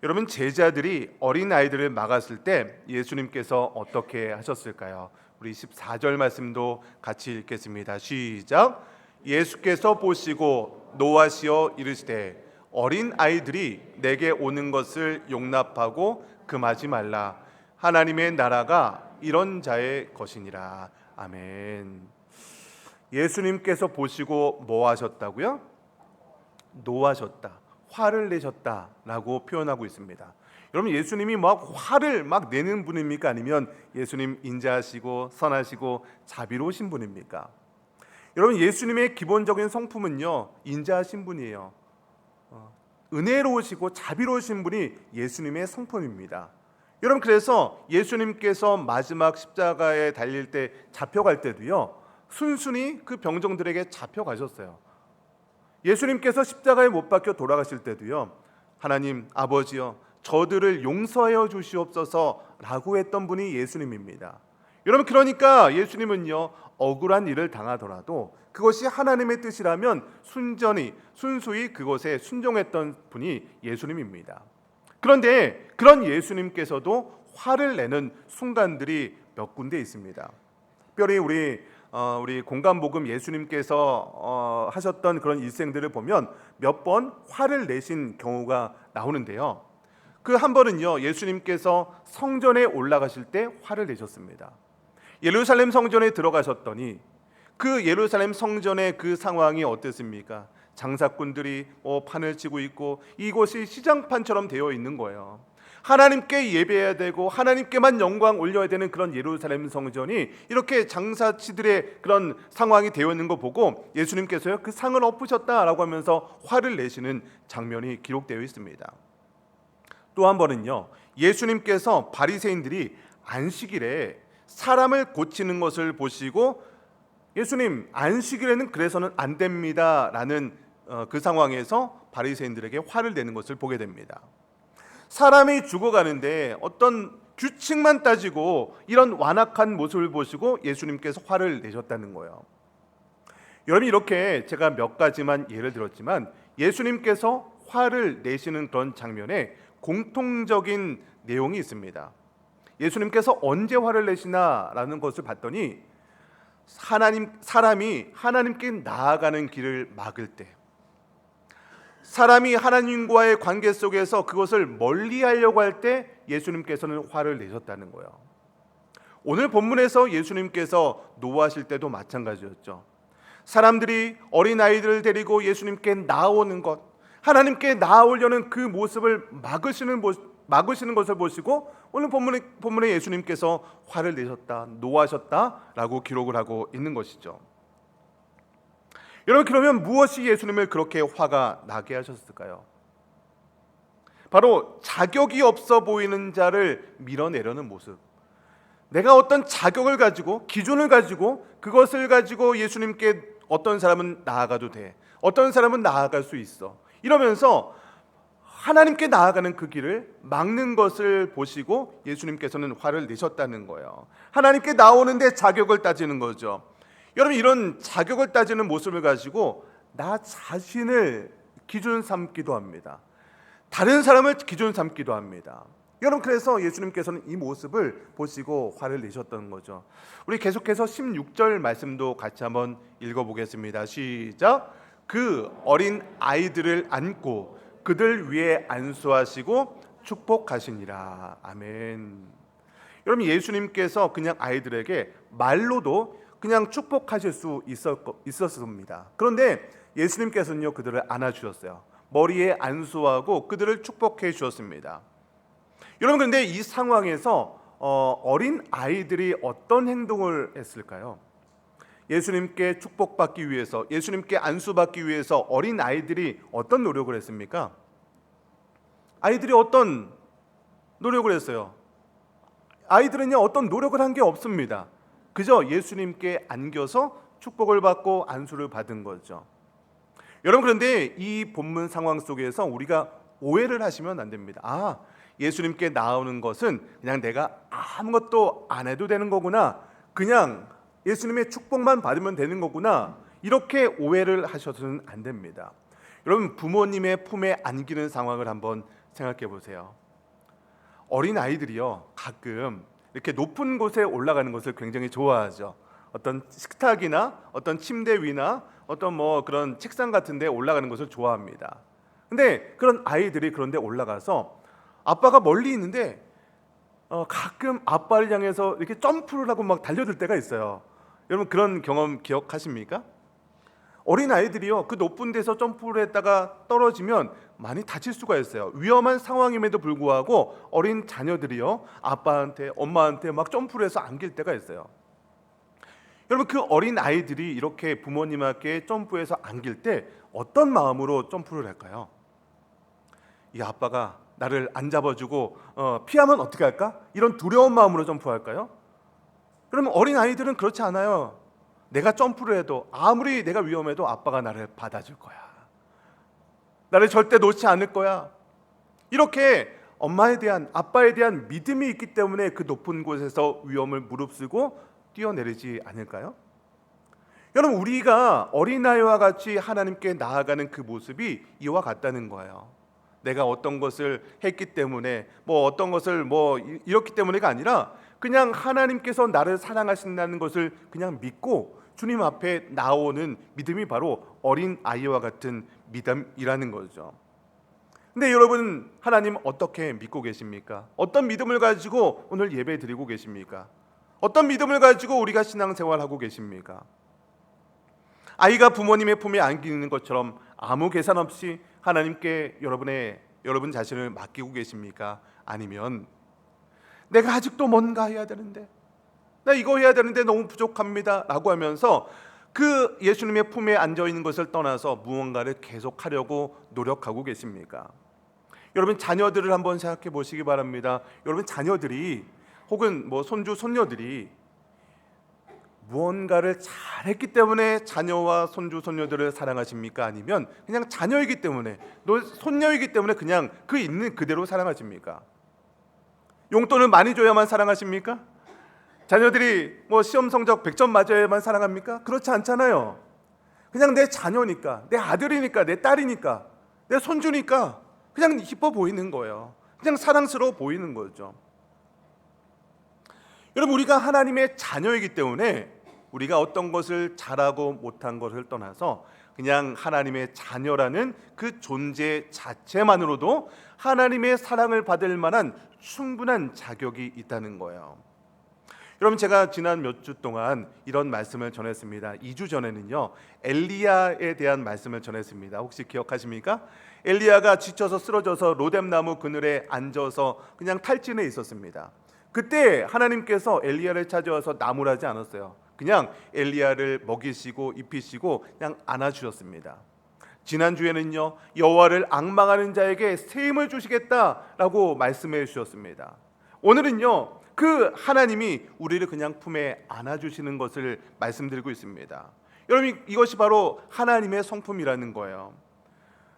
여러분, 제자들이 어린 아이들을 막았을 때 예수님께서 어떻게 하셨을까요? 우리 14절 말씀도 같이 읽겠습니다. 시작. 예수께서 보시고 노하시어 이르시되 어린 아이들이 내게 오는 것을 용납하고 금하지 말라. 하나님의 나라가 이런 자의 것이니라. 아멘. 예수님께서 보시고 뭐 하셨다고요? 노하셨다, 화를 내셨다라고 표현하고 있습니다. 여러분, 예수님이 막 화를 막 내는 분입니까? 아니면 예수님 인자하시고 선하시고 자비로우신 분입니까? 여러분, 예수님의 기본적인 성품은요, 인자하신 분이에요. 은혜로우시고 자비로우신 분이 예수님의 성품입니다. 여러분, 그래서 예수님께서 마지막 십자가에 달릴 때 잡혀갈 때도요, 순순히 그 병정들에게 잡혀가셨어요. 예수님께서 십자가에 못 박혀 돌아가실 때도요, 하나님 아버지여 저들을 용서하여 주시옵소서 라고 했던 분이 예수님입니다. 여러분, 그러니까 예수님은요, 억울한 일을 당하더라도 그것이 하나님의 뜻이라면 순수히 그것에 순종했던 분이 예수님입니다. 그런데 그런 예수님께서도 화를 내는 순간들이 몇 군데 있습니다. 특별히 우리 공감복음 예수님께서 하셨던 그런 일생들을 보면 몇 번 화를 내신 경우가 나오는데요. 그 한 번은요, 예수님께서 성전에 올라가실 때 화를 내셨습니다. 예루살렘 성전에 들어가셨더니 그 예루살렘 성전의 그 상황이 어땠습니까? 장사꾼들이 판을 치고 있고 이곳이 시장판처럼 되어 있는 거예요. 하나님께 예배해야 되고 하나님께만 영광 올려야 되는 그런 예루살렘 성전이 이렇게 장사치들의 그런 상황이 되어 있는 거 보고 예수님께서요 그 상을 엎으셨다라고 하면서 화를 내시는 장면이 기록되어 있습니다. 또 한 번은요, 예수님께서 바리새인들이 안식일에 사람을 고치는 것을 보시고 예수님 안식일에는 그래서는 안 됩니다라는 그 상황에서 바리새인들에게 화를 내는 것을 보게 됩니다. 사람이 죽어가는데 어떤 규칙만 따지고 이런 완악한 모습을 보시고 예수님께서 화를 내셨다는 거예요. 여러분, 이렇게 제가 몇 가지만 예를 들었지만 예수님께서 화를 내시는 그런 장면에 공통적인 내용이 있습니다. 예수님께서 언제 화를 내시나라는 것을 봤더니 사람이 하나님께 나아가는 길을 막을 때, 사람이 하나님과의 관계 속에서 그것을 멀리하려고 할 때 예수님께서는 화를 내셨다는 거예요. 오늘 본문에서 예수님께서 노하실 때도 마찬가지였죠. 사람들이 어린아이들을 데리고 예수님께 나오는 것, 하나님께 나아오려는 그 모습을 막으시는 것을 보시고 오늘 본문에 예수님께서 화를 내셨다, 노하셨다라고 기록을 하고 있는 것이죠. 여러분, 그러면 무엇이 예수님을 그렇게 화가 나게 하셨을까요? 바로 자격이 없어 보이는 자를 밀어내려는 모습. 내가 어떤 자격을 가지고 기준을 가지고 그것을 가지고 예수님께 어떤 사람은 나아가도 돼, 어떤 사람은 나아갈 수 있어, 이러면서 하나님께 나아가는 그 길을 막는 것을 보시고 예수님께서는 화를 내셨다는 거예요. 하나님께 나오는데 자격을 따지는 거죠. 여러분, 이런 자격을 따지는 모습을 가지고 나 자신을 기준 삼기도 합니다. 다른 사람을 기준 삼기도 합니다. 여러분, 그래서 예수님께서는 이 모습을 보시고 화를 내셨던 거죠. 우리 계속해서 16절 말씀도 같이 한번 읽어보겠습니다. 시작. 그 어린 아이들을 안고 그들 위에 안수하시고 축복하시니라. 아멘. 여러분, 예수님께서 그냥 아이들에게 말로도 그냥 축복하실 수 있었습니다. 그런데 예수님께서는요 그들을 안아주셨어요. 머리에 안수하고 그들을 축복해 주셨습니다. 여러분, 그런데 이 상황에서 어린 아이들이 어떤 행동을 했을까요? 예수님께 축복받기 위해서, 예수님께 안수받기 위해서 어린 아이들이 어떤 노력을 했습니까? 아이들이 어떤 노력을 했어요? 아이들은요 어떤 노력을 한 게 없습니다. 그저 예수님께 안겨서 축복을 받고 안수를 받은 거죠. 여러분, 그런데 이 본문 상황 속에서 우리가 오해를 하시면 안 됩니다. 예수님께 나오는 것은 그냥 내가 아무것도 안 해도 되는 거구나, 그냥 예수님의 축복만 받으면 되는 거구나, 이렇게 오해를 하셔서는 안 됩니다. 여러분, 부모님의 품에 안기는 상황을 한번 생각해 보세요. 어린 아이들이요 가끔 이렇게 높은 곳에 올라가는 것을 굉장히 좋아하죠. 어떤 식탁이나 어떤 침대 위나 어떤 그런 책상 같은 데 올라가는 것을 좋아합니다. 근데 그런 아이들이 그런 데 올라가서 아빠가 멀리 있는데 가끔 아빠를 향해서 이렇게 점프를 하고 막 달려들 때가 있어요. 여러분, 그런 경험 기억하십니까? 어린 아이들이요 그 높은 데서 점프를 했다가 떨어지면 많이 다칠 수가 있어요. 위험한 상황임에도 불구하고 어린 자녀들이요 아빠한테, 엄마한테 막 점프를 해서 안길 때가 있어요. 여러분, 그 어린 아이들이 이렇게 부모님께 점프해서 안길 때 어떤 마음으로 점프를 할까요? 이 아빠가 나를 안 잡아주고 피하면 어떻게 할까? 이런 두려운 마음으로 점프할까요? 그러면 어린 아이들은 그렇지 않아요. 내가 점프를 해도, 아무리 내가 위험해도 아빠가 나를 받아줄 거야, 나를 절대 놓지 않을 거야, 이렇게 엄마에 대한, 아빠에 대한 믿음이 있기 때문에 그 높은 곳에서 위험을 무릅쓰고 뛰어내리지 않을까요? 여러분, 우리가 어린아이와 같이 하나님께 나아가는 그 모습이 이와 같다는 거예요. 내가 어떤 것을 했기 때문에, 어떤 것을 이렇기 때문에가 아니라 그냥 하나님께서 나를 사랑하신다는 것을 그냥 믿고 주님 앞에 나오는 믿음이 바로 어린 아이와 같은 믿음이라는 거죠. 근데 여러분, 하나님 어떻게 믿고 계십니까? 어떤 믿음을 가지고 오늘 예배 드리고 계십니까? 어떤 믿음을 가지고 우리가 신앙생활하고 계십니까? 아이가 부모님의 품에 안기는 것처럼 아무 계산 없이 하나님께 여러분의 여러분 자신을 맡기고 계십니까? 아니면 내가 아직도 뭔가 해야 되는데, 나 이거 해야 되는데 너무 부족합니다 라고 하면서 그 예수님의 품에 앉아 있는 것을 떠나서 무언가를 계속하려고 노력하고 계십니까? 여러분 자녀들을 한번 생각해 보시기 바랍니다. 여러분 자녀들이 혹은 뭐 손주 손녀들이 무언가를 잘했기 때문에 자녀와 손주 손녀들을 사랑하십니까? 아니면 그냥 자녀이기 때문에, 너 손녀이기 때문에 그냥 그 있는 그대로 사랑하십니까? 용돈을 많이 줘야만 사랑하십니까? 자녀들이 뭐 시험 성적 100점 맞아야만 사랑합니까? 그렇지 않잖아요. 그냥 내 자녀니까, 내 아들이니까, 내 딸이니까, 내 손주니까 그냥 기뻐 보이는 거예요. 그냥 사랑스러워 보이는 거죠. 여러분, 우리가 하나님의 자녀이기 때문에 우리가 어떤 것을 잘하고 못한 것을 떠나서 그냥 하나님의 자녀라는 그 존재 자체만으로도 하나님의 사랑을 받을 만한 충분한 자격이 있다는 거예요. 여러분, 제가 지난 몇 주 동안 이런 말씀을 전했습니다. 2주 전에는요, 엘리야에 대한 말씀을 전했습니다. 혹시 기억하십니까? 엘리야가 지쳐서 쓰러져서 로뎀나무 그늘에 앉아서 그냥 탈진해 있었습니다. 그때 하나님께서 엘리야를 찾아와서 나무라지 않았어요. 그냥 엘리야를 먹이시고 입히시고 그냥 안아주셨습니다. 지난주에는요, 여호와를 앙망하는 자에게 새 힘을 주시겠다라고 말씀해 주셨습니다. 오늘은요, 그 하나님이 우리를 그냥 품에 안아주시는 것을 말씀드리고 있습니다. 여러분, 이것이 바로 하나님의 성품이라는 거예요.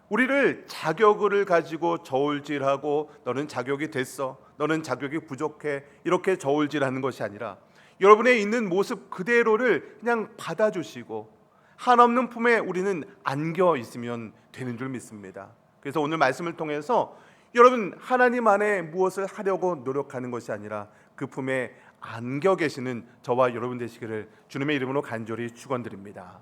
우리를 자격을 가지고 저울질하고 너는 자격이 됐어, 너는 자격이 부족해, 이렇게 저울질하는 것이 아니라 여러분의 있는 모습 그대로를 그냥 받아주시고 한없는 품에 우리는 안겨 있으면 되는 줄 믿습니다. 그래서 오늘 말씀을 통해서 여러분, 하나님 안에 무엇을 하려고 노력하는 것이 아니라 그 품에 안겨 계시는 저와 여러분 되시기를 주님의 이름으로 간절히 축원드립니다.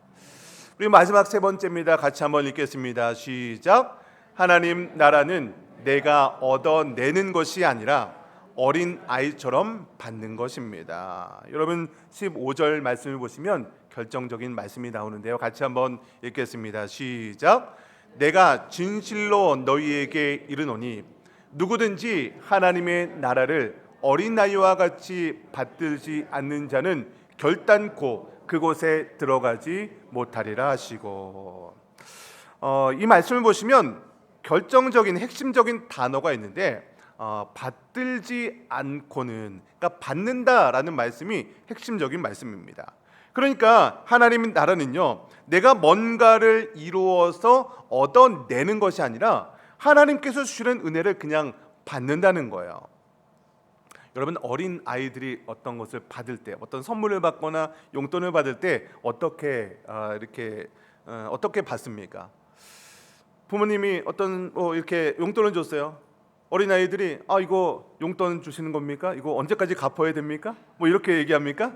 우리 마지막 세 번째입니다. 같이 한번 읽겠습니다. 시작. 하나님 나라는 내가 얻어내는 것이 아니라 어린 아이처럼 받는 것입니다. 여러분, 15절 말씀을 보시면 결정적인 말씀이 나오는데요. 같이 한번 읽겠습니다. 시작. 내가 진실로 너희에게 이르노니 누구든지 하나님의 나라를 어린아이와 같이 받들지 않는 자는 결단코 그곳에 들어가지 못하리라 하시고, 이 말씀을 보시면 결정적인 핵심적인 단어가 있는데 받들지 않고는, 그러니까 받는다라는 말씀이 핵심적인 말씀입니다. 그러니까 하나님의 나라는요, 내가 뭔가를 이루어서 얻어내는 것이 아니라 하나님께서 주시는 은혜를 그냥 받는다는 거예요. 여러분, 어린 아이들이 어떤 것을 받을 때, 어떤 선물을 받거나 용돈을 받을 때 어떻게 어떻게 받습니까? 부모님이 어떤 이렇게 용돈을 줬어요. 어린 아이들이 이거 용돈 주시는 겁니까? 이거 언제까지 갚아야 됩니까? 뭐 이렇게 얘기합니까?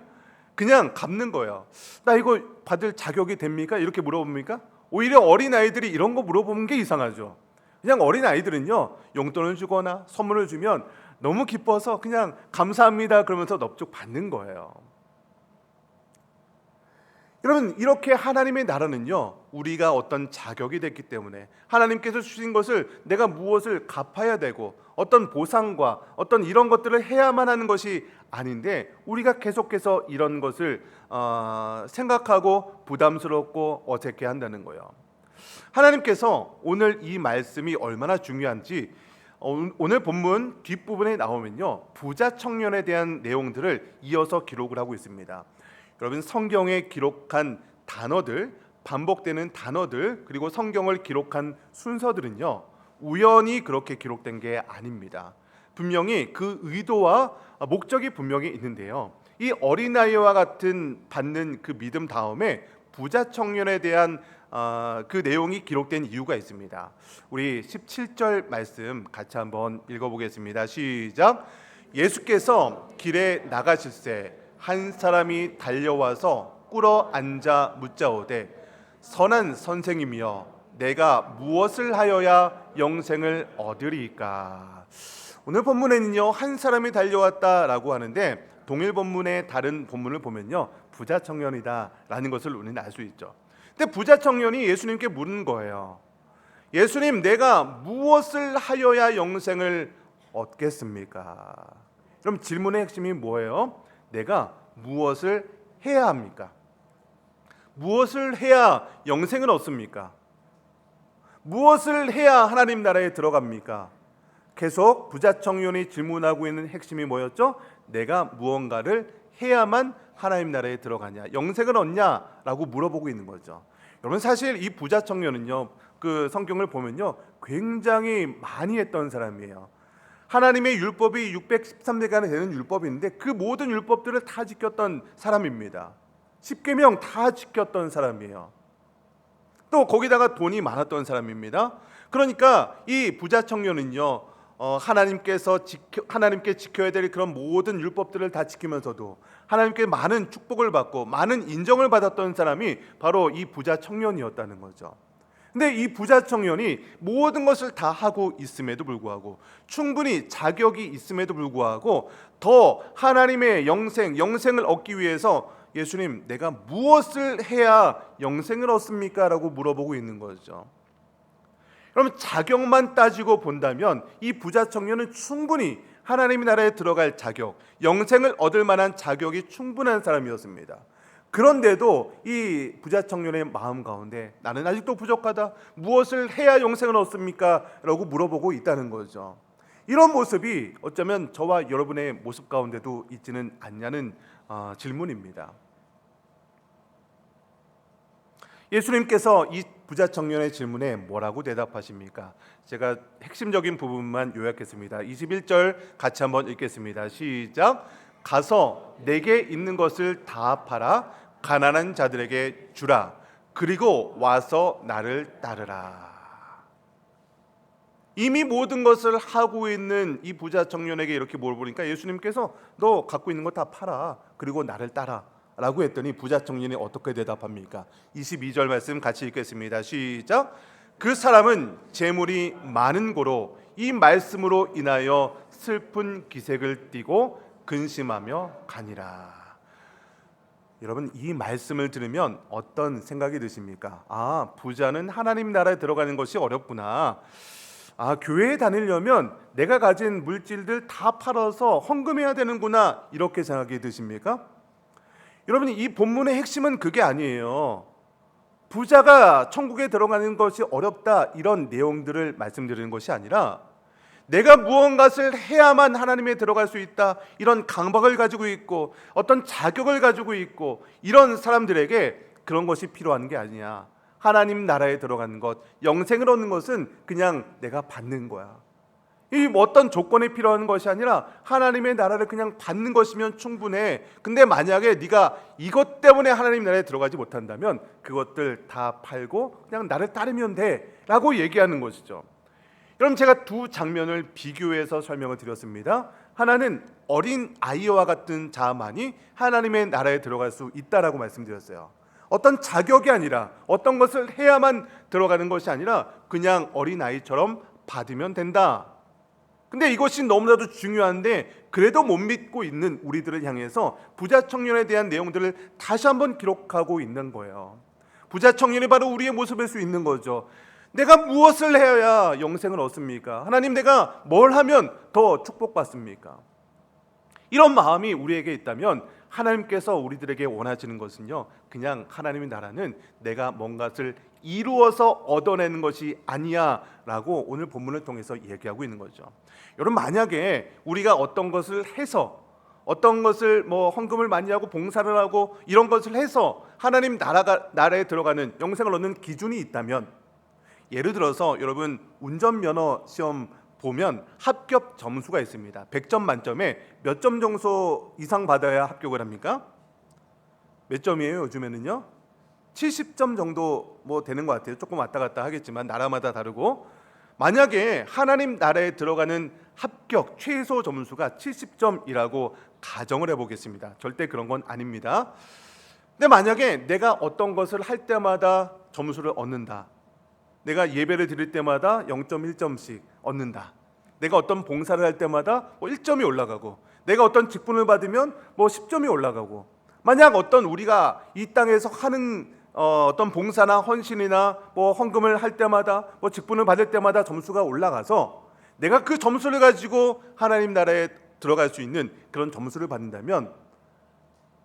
그냥 갚는 거예요. 나 이거 받을 자격이 됩니까? 이렇게 물어봅니까? 오히려 어린 아이들이 이런 거 물어보는 게 이상하죠. 그냥 어린 아이들은요, 용돈을 주거나 선물을 주면 너무 기뻐서 그냥 감사합니다 그러면서 넙죽 받는 거예요. 여러분, 이렇게 하나님의 나라는요, 우리가 어떤 자격이 됐기 때문에 하나님께서 주신 것을 내가 무엇을 갚아야 되고 어떤 보상과 어떤 이런 것들을 해야만 하는 것이 아닌데, 우리가 계속해서 이런 것을 생각하고 부담스럽고 어색해 한다는 거예요. 하나님께서 오늘 이 말씀이 얼마나 중요한지 오늘 본문 뒷부분에 나오면요, 부자 청년에 대한 내용들을 이어서 기록을 하고 있습니다. 여러분, 성경에 기록한 단어들, 반복되는 단어들, 그리고 성경을 기록한 순서들은요, 우연히 그렇게 기록된 게 아닙니다. 분명히 그 의도와 목적이 분명히 있는데요, 이 어린아이와 같은 받는 그 믿음 다음에 부자 청년에 대한 그 내용이 기록된 이유가 있습니다. 우리 17절 말씀 같이 한번 읽어보겠습니다. 시작. 예수께서 길에 나가실새 한 사람이 달려와서 꿇어 앉아 묻자오되 선한 선생님이여 내가 무엇을 하여야 영생을 얻으리까? 오늘 본문에는요, 한 사람이 달려왔다라고 하는데 동일 본문의 다른 본문을 보면요, 부자 청년이다라는 것을 우리는 알 수 있죠. 근데 부자 청년이 예수님께 묻는 거예요. 예수님, 내가 무엇을 하여야 영생을 얻겠습니까? 그럼 질문의 핵심이 뭐예요? 내가 무엇을 해야 합니까? 무엇을 해야 영생을 얻습니까? 무엇을 해야 하나님 나라에 들어갑니까? 계속 부자 청년이 질문하고 있는 핵심이 뭐였죠? 내가 무언가를 해야만 하나님 나라에 들어가냐, 영생을 얻냐라고 물어보고 있는 거죠. 여러분, 사실 이 부자 청년은요, 그 성경을 보면요, 굉장히 많이 했던 사람이에요. 하나님의 율법이 613개가 되는 율법인데 그 모든 율법들을 다 지켰던 사람입니다. 10계명 다 지켰던 사람이에요. 또 거기다가 돈이 많았던 사람입니다. 그러니까 이 부자 청년은요, 하나님께 지켜야 될 그런 모든 율법들을 다 지키면서도 하나님께 많은 축복을 받고 많은 인정을 받았던 사람이 바로 이 부자 청년이었다는 거죠. 근데 이 부자 청년이 모든 것을 다 하고 있음에도 불구하고, 충분히 자격이 있음에도 불구하고 더 하나님의 영생을 얻기 위해서 예수님, 내가 무엇을 해야 영생을 얻습니까? 라고 물어보고 있는 거죠. 그럼 자격만 따지고 본다면 이 부자 청년은 충분히 하나님의 나라에 들어갈 자격, 영생을 얻을 만한 자격이 충분한 사람이었습니다. 그런데도 이 부자 청년의 마음 가운데 나는 아직도 부족하다, 무엇을 해야 영생을 얻습니까? 라고 물어보고 있다는 거죠. 이런 모습이 어쩌면 저와 여러분의 모습 가운데도 있지는 않냐는 질문입니다. 예수님께서 이 부자 청년의 질문에 뭐라고 대답하십니까? 제가 핵심적인 부분만 요약했습니다. 21절 같이 한번 읽겠습니다. 시작. 가서 내게 있는 것을 다 팔아 가난한 자들에게 주라. 그리고 와서 나를 따르라. 이미 모든 것을 하고 있는 이 부자 청년에게 이렇게 물어보니까 예수님께서 너 갖고 있는 거 다 팔아. 그리고 나를 따라. 라고 했더니 부자 청년이 어떻게 대답합니까? 22절 말씀 같이 읽겠습니다. 시작. 그 사람은 재물이 많은 고로 이 말씀으로 인하여 슬픈 기색을 띠고 근심하며 가니라. 여러분, 이 말씀을 들으면 어떤 생각이 드십니까? 부자는 하나님 나라에 들어가는 것이 어렵구나. 교회에 다니려면 내가 가진 물질들 다 팔아서 헌금해야 되는구나, 이렇게 생각이 드십니까? 여러분, 이 본문의 핵심은 그게 아니에요. 부자가 천국에 들어가는 것이 어렵다, 이런 내용들을 말씀드리는 것이 아니라 내가 무언가를 해야만 하나님에 들어갈 수 있다, 이런 강박을 가지고 있고 어떤 자격을 가지고 있고 이런 사람들에게 그런 것이 필요한 게 아니야. 하나님 나라에 들어가는 것, 영생을 얻는 것은 그냥 내가 받는 거야. 이 어떤 조건이 필요한 것이 아니라 하나님의 나라를 그냥 받는 것이면 충분해. 근데 만약에 네가 이것 때문에 하나님 나라에 들어가지 못한다면 그것들 다 팔고 그냥 나를 따르면 돼, 라고 얘기하는 것이죠. 그럼 제가 두 장면을 비교해서 설명을 드렸습니다. 하나는 어린 아이와 같은 자만이 하나님의 나라에 들어갈 수 있다라고 말씀드렸어요. 어떤 자격이 아니라 어떤 것을 해야만 들어가는 것이 아니라 그냥 어린 아이처럼 받으면 된다. 근데 이것이 너무나도 중요한데 그래도 못 믿고 있는 우리들을 향해서 부자 청년에 대한 내용들을 다시 한번 기록하고 있는 거예요. 부자 청년이 바로 우리의 모습일 수 있는 거죠. 내가 무엇을 해야 영생을 얻습니까? 하나님, 내가 뭘 하면 더 축복받습니까? 이런 마음이 우리에게 있다면 하나님께서 우리들에게 원하시는 것은요, 그냥 하나님의 나라는 내가 뭔가를 이루어서 얻어내는 것이 아니야 라고 오늘 본문을 통해서 얘기하고 있는 거죠. 여러분, 만약에 우리가 어떤 것을 해서, 어떤 것을 헌금을 많이 하고 봉사를 하고 이런 것을 해서 하나님 나라에 들어가는 영생을 얻는 기준이 있다면, 예를 들어서 여러분 운전면허 시험 보면 합격 점수가 있습니다. 100점 만점에 몇 점 정도 이상 받아야 합격을 합니까? 몇 점이에요 요즘에는요? 70점 정도 되는 것 같아요. 조금 왔다 갔다 하겠지만 나라마다 다르고, 만약에 하나님 나라에 들어가는 합격 최소 점수가 70점이라고 가정을 해보겠습니다. 절대 그런 건 아닙니다. 근데 만약에 내가 어떤 것을 할 때마다 점수를 얻는다, 내가 예배를 드릴 때마다 0.1점씩 얻는다, 내가 어떤 봉사를 할 때마다 1점이 올라가고, 내가 어떤 직분을 받으면 10점이 올라가고, 만약 어떤 우리가 이 땅에서 하는 어떤 봉사나 헌신이나 뭐 헌금을 할 때마다 뭐 직분을 받을 때마다 점수가 올라가서 내가 그 점수를 가지고 하나님 나라에 들어갈 수 있는 그런 점수를 받는다면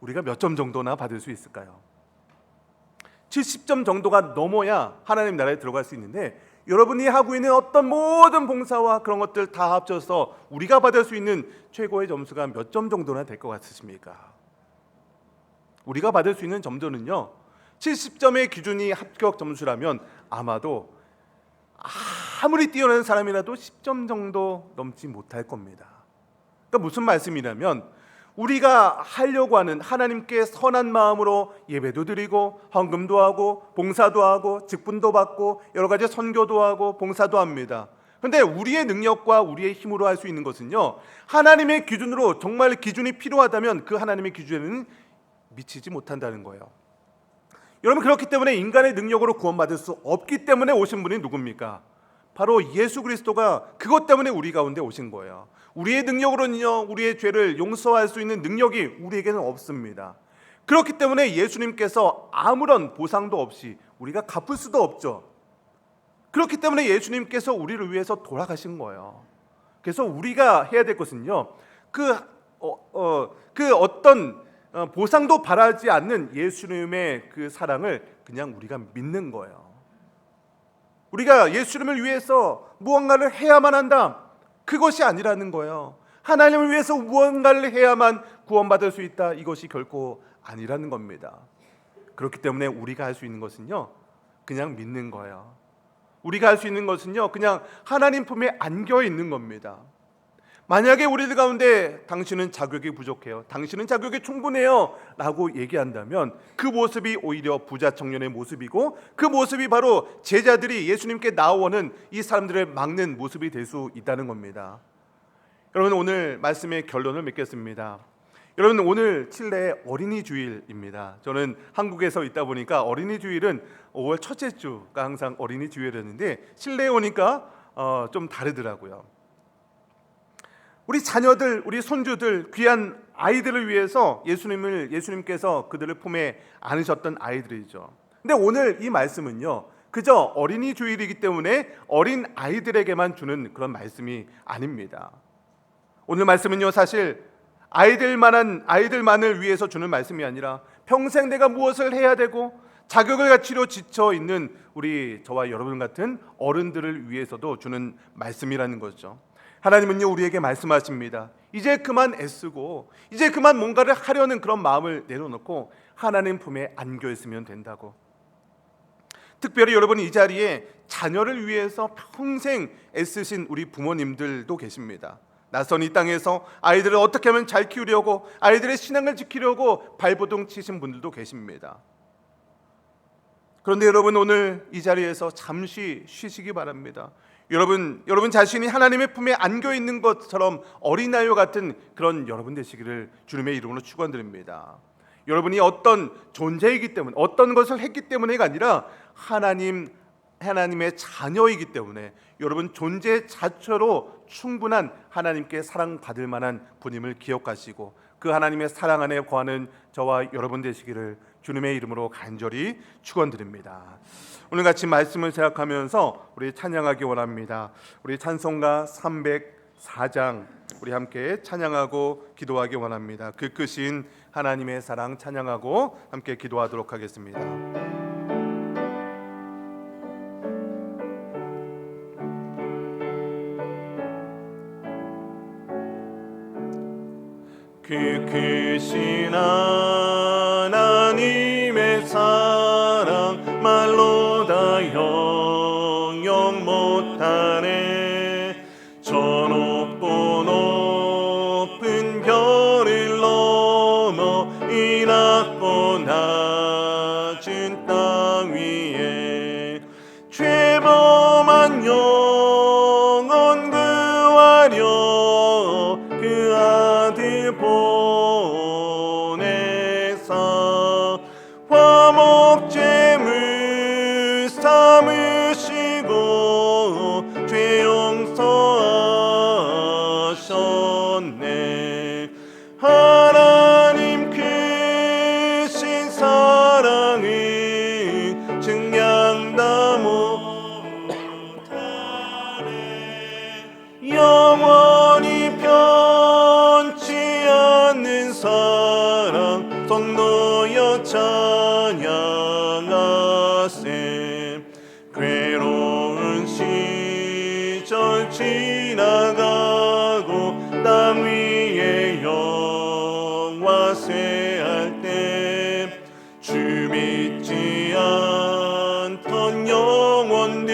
우리가 몇 점 정도나 받을 수 있을까요? 70점 정도가 넘어야 하나님 나라에 들어갈 수 있는데, 여러분이 하고 있는 어떤 모든 봉사와 그런 것들 다 합쳐서 우리가 받을 수 있는 최고의 점수가 몇 점 정도나 될 것 같으십니까? 우리가 받을 수 있는 점수는요, 70점의 기준이 합격 점수라면 아마도 아무리 뛰어난 사람이라도 10점 정도 넘지 못할 겁니다. 그러니까 무슨 말씀이냐면, 우리가 하려고 하는 하나님께 선한 마음으로 예배도 드리고 헌금도 하고 봉사도 하고 직분도 받고 여러 가지 선교도 하고 봉사도 합니다. 그런데 우리의 능력과 우리의 힘으로 할 수 있는 것은요, 하나님의 기준으로 정말 기준이 필요하다면 그 하나님의 기준에는 미치지 못한다는 거예요. 여러분, 그렇기 때문에 인간의 능력으로 구원받을 수 없기 때문에 오신 분이 누굽니까? 바로 예수 그리스도가 그것 때문에 우리 가운데 오신 거예요. 우리의 능력으로는요, 우리의 죄를 용서할 수 있는 능력이 우리에게는 없습니다. 그렇기 때문에 예수님께서 아무런 보상도 없이 우리가 갚을 수도 없죠. 그렇기 때문에 예수님께서 우리를 위해서 돌아가신 거예요. 그래서 우리가 해야 될 것은요, 그 어떤 보상도 바라지 않는 예수님의 그 사랑을 그냥 우리가 믿는 거예요. 우리가 예수님을 위해서 무언가를 해야만 한다, 그것이 아니라는 거예요. 하나님을 위해서 무언가를 해야만 구원받을 수 있다, 이것이 결코 아니라는 겁니다. 그렇기 때문에 우리가 할 수 있는 것은요, 그냥 믿는 거예요. 우리가 할 수 있는 것은요, 그냥 하나님 품에 안겨 있는 겁니다. 만약에 우리들 가운데 당신은 자격이 부족해요, 당신은 자격이 충분해요 라고 얘기한다면 그 모습이 오히려 부자 청년의 모습이고, 그 모습이 바로 제자들이 예수님께 나오는 이 사람들을 막는 모습이 될 수 있다는 겁니다. 여러분, 오늘 말씀의 결론을 맺겠습니다. 여러분, 오늘 칠레의 어린이 주일입니다. 저는 한국에서 있다 보니까 어린이 주일은 5월 첫째 주가 항상 어린이 주일이었는데 칠레에 오니까 좀 다르더라고요. 우리 자녀들, 우리 손주들, 귀한 아이들을 위해서 예수님께서 그들을 품에 안으셨던 아이들이죠. 근데 오늘 이 말씀은요, 그저 어린이 주일이기 때문에 어린 아이들에게만 주는 그런 말씀이 아닙니다. 오늘 말씀은요, 사실 아이들만을 위해서 주는 말씀이 아니라 평생 내가 무엇을 해야 되고 자격을 가치로 지쳐 있는 우리 저와 여러분 같은 어른들을 위해서도 주는 말씀이라는 거죠. 하나님은요, 우리에게 말씀하십니다. 이제 그만 애쓰고 이제 그만 뭔가를 하려는 그런 마음을 내려놓고 하나님 품에 안겨 있으면 된다고. 특별히 여러분, 이 자리에 자녀를 위해서 평생 애쓰신 우리 부모님들도 계십니다. 낯선 이 땅에서 아이들을 어떻게 하면 잘 키우려고, 아이들의 신앙을 지키려고 발버둥 치신 분들도 계십니다. 그런데 여러분, 오늘 이 자리에서 잠시 쉬시기 바랍니다. 여러분 자신이 하나님의 품에 안겨 있는 것처럼 어린아이와 같은 그런 여러분 되시기를 주님의 이름으로 축원드립니다. 여러분이 어떤 존재이기 때문에, 어떤 것을 했기 때문에가 아니라 하나님의 자녀이기 때문에 여러분 존재 자체로 충분한 하나님께 사랑받을 만한 분임을 기억하시고 그 하나님의 사랑 안에 거하는 저와 여러분 되시기를 주님의 이름으로 간절히 축원드립니다. 오늘 같이 말씀을 생각하면서 우리 찬양하기 원합니다. 우리 찬송가 304장 우리 함께 찬양하고 기도하기 원합니다. 그 크신 하나님의 사랑 찬양하고 함께 기도하도록 하겠습니다. 그 크신 하나님의 사랑 말로 다 형용 못하네. 저 높고 높은 별을 넘어 이 낮고 낮은 땅 위에 죄범한 영혼 구하려 그 아들 보내사 화목제물 삼으시고 죄 용서하셨네. 하나님 크신 사랑을 영원히 변치 않는 사랑 성도여 찬양하세. 괴로운 시절 지나가고 땅 위에 영화 쇠할 때 주 믿지 않던 영혼들은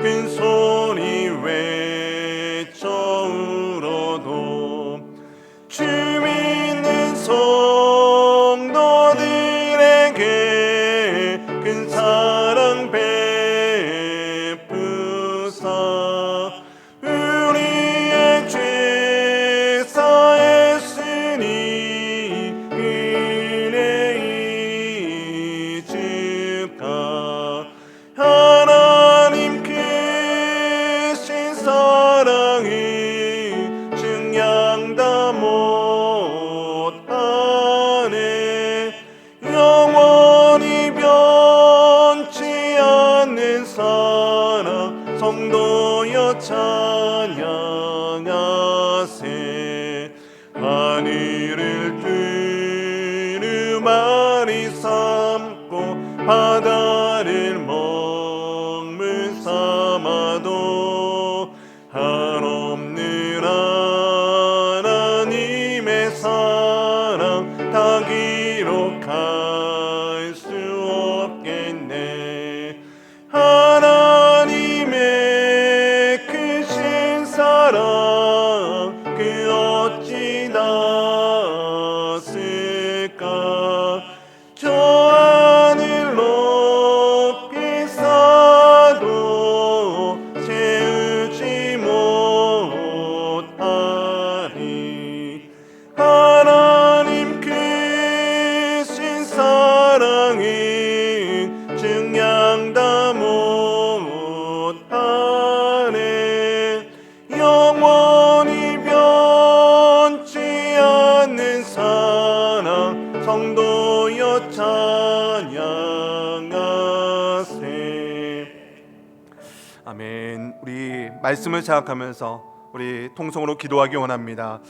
큰 소리 외쳐 울어도 주 믿는 성도들에게 큰 사랑 베푸사 우리의 죄 사했으니 은혜 잊을까. 하나님 크신 사랑을 증량 다 못하네. 영원히 변치 않는 사랑 성도여 찬양하세. 하늘을 두루마리 삼고 바다를 먹물 삼아도 한없는 하나님의 사랑 다 기록할 수 없겠네. 하나님의 크신 사랑 그 어찌 닿았을까. 저 하늘 높이 쌓아도 채우지 못하리. 하나님 크신 사랑은 증량 다 못하네. 영원히 변치 않는 사랑 성도여 찬양하세. 아멘. 우리 말씀을 생각하면서 우리 통성으로 기도하기 원합니다.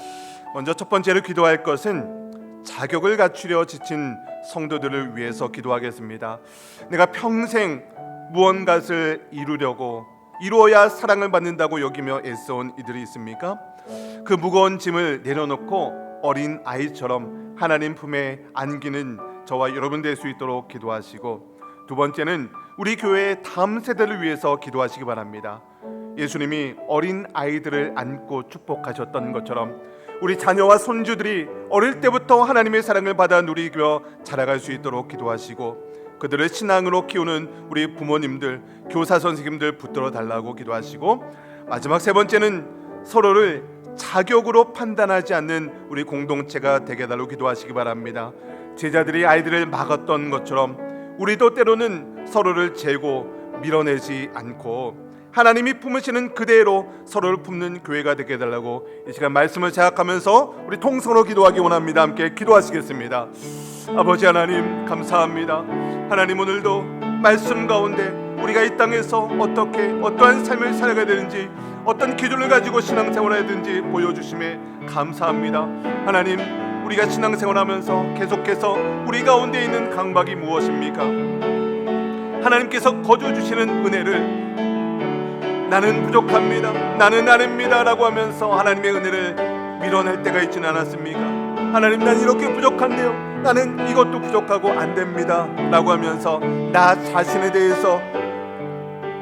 먼저 첫 번째로 기도할 것은 자격을 갖추려 지친 성도들을 위해서 기도하겠습니다. 내가 평생 무언가를 이루려고 이루어야 사랑을 받는다고 여기며 애써온 이들이 있습니까? 그 무거운 짐을 내려놓고 어린 아이처럼 하나님 품에 안기는 저와 여러분 될 수 있도록 기도하시고, 두 번째는 우리 교회의 다음 세대를 위해서 기도하시기 바랍니다. 예수님이 어린 아이들을 안고 축복하셨던 것처럼 우리 자녀와 손주들이 어릴 때부터 하나님의 사랑을 받아 누리며 자라갈 수 있도록 기도하시고, 그들을 신앙으로 키우는 우리 부모님들, 교사 선생님들 붙들어 달라고 기도하시고, 마지막 세 번째는 서로를 자격으로 판단하지 않는 우리 공동체가 되게 달라고 기도하시기 바랍니다. 제자들이 아이들을 막았던 것처럼 우리도 때로는 서로를 재고 밀어내지 않고 하나님이 품으시는 그대로 서로를 품는 교회가 되게 해달라고 이 시간 말씀을 생각하면서 우리 통성으로 기도하기 원합니다. 함께 기도하시겠습니다. 아버지 하나님 감사합니다. 하나님 오늘도 말씀 가운데 우리가 이 땅에서 어떻게 어떠한 삶을 살아가야 되는지, 어떤 기준을 가지고 신앙생활을 해야 되는지 보여주심에 감사합니다. 하나님, 우리가 신앙생활하면서 계속해서 우리 가운데 있는 강박이 무엇입니까? 하나님께서 거저 주시는 은혜를 나는 부족합니다, 나는 아닙니다 라고 하면서 하나님의 은혜를 밀어낼 때가 있지는 않았습니까? 하나님, 난 이렇게 부족한데요, 나는 이것도 부족하고 안 됩니다 라고 하면서 나 자신에 대해서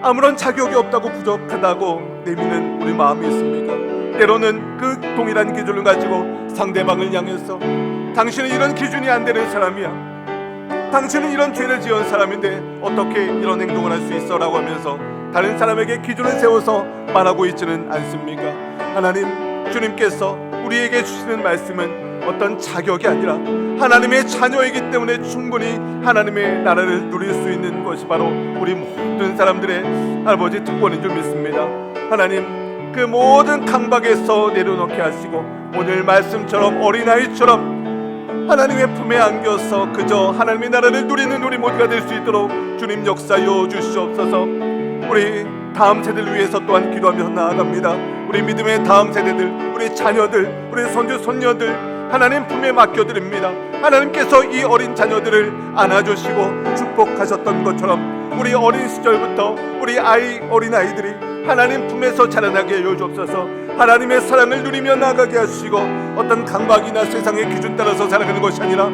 아무런 자격이 없다고 부족하다고 내미는 우리 마음이 있습니까? 때로는 그 동일한 기준을 가지고 상대방을 향해서 당신은 이런 기준이 안 되는 사람이야, 당신은 이런 죄를 지은 사람인데 어떻게 이런 행동을 할 수 있어 라고 하면서 다른 사람에게 기준을 세워서 말하고 있지는 않습니까? 하나님, 주님께서 우리에게 주시는 말씀은 어떤 자격이 아니라 하나님의 자녀이기 때문에 충분히 하나님의 나라를 누릴 수 있는 것이 바로 우리 모든 사람들의 아버지 특권인 줄 믿습니다. 하나님, 그 모든 강박에서 내려놓게 하시고 오늘 말씀처럼 어린아이처럼 하나님의 품에 안겨서 그저 하나님의 나라를 누리는 우리 모두가 될 수 있도록 주님 역사여 주시옵소서. 우리 다음 세대를 위해서 또한 기도하며 나아갑니다. 우리 믿음의 다음 세대들, 우리 자녀들, 우리 손주 손녀들 하나님 품에 맡겨드립니다. 하나님께서 이 어린 자녀들을 안아주시고 축복하셨던 것처럼 우리 어린 시절부터 우리 어린 아이들이 하나님 품에서 자라나게 하여 주옵소서. 하나님의 사랑을 누리며 나가게 하시고 어떤 강박이나 세상의 기준 따라서 살아가는 것이 아니라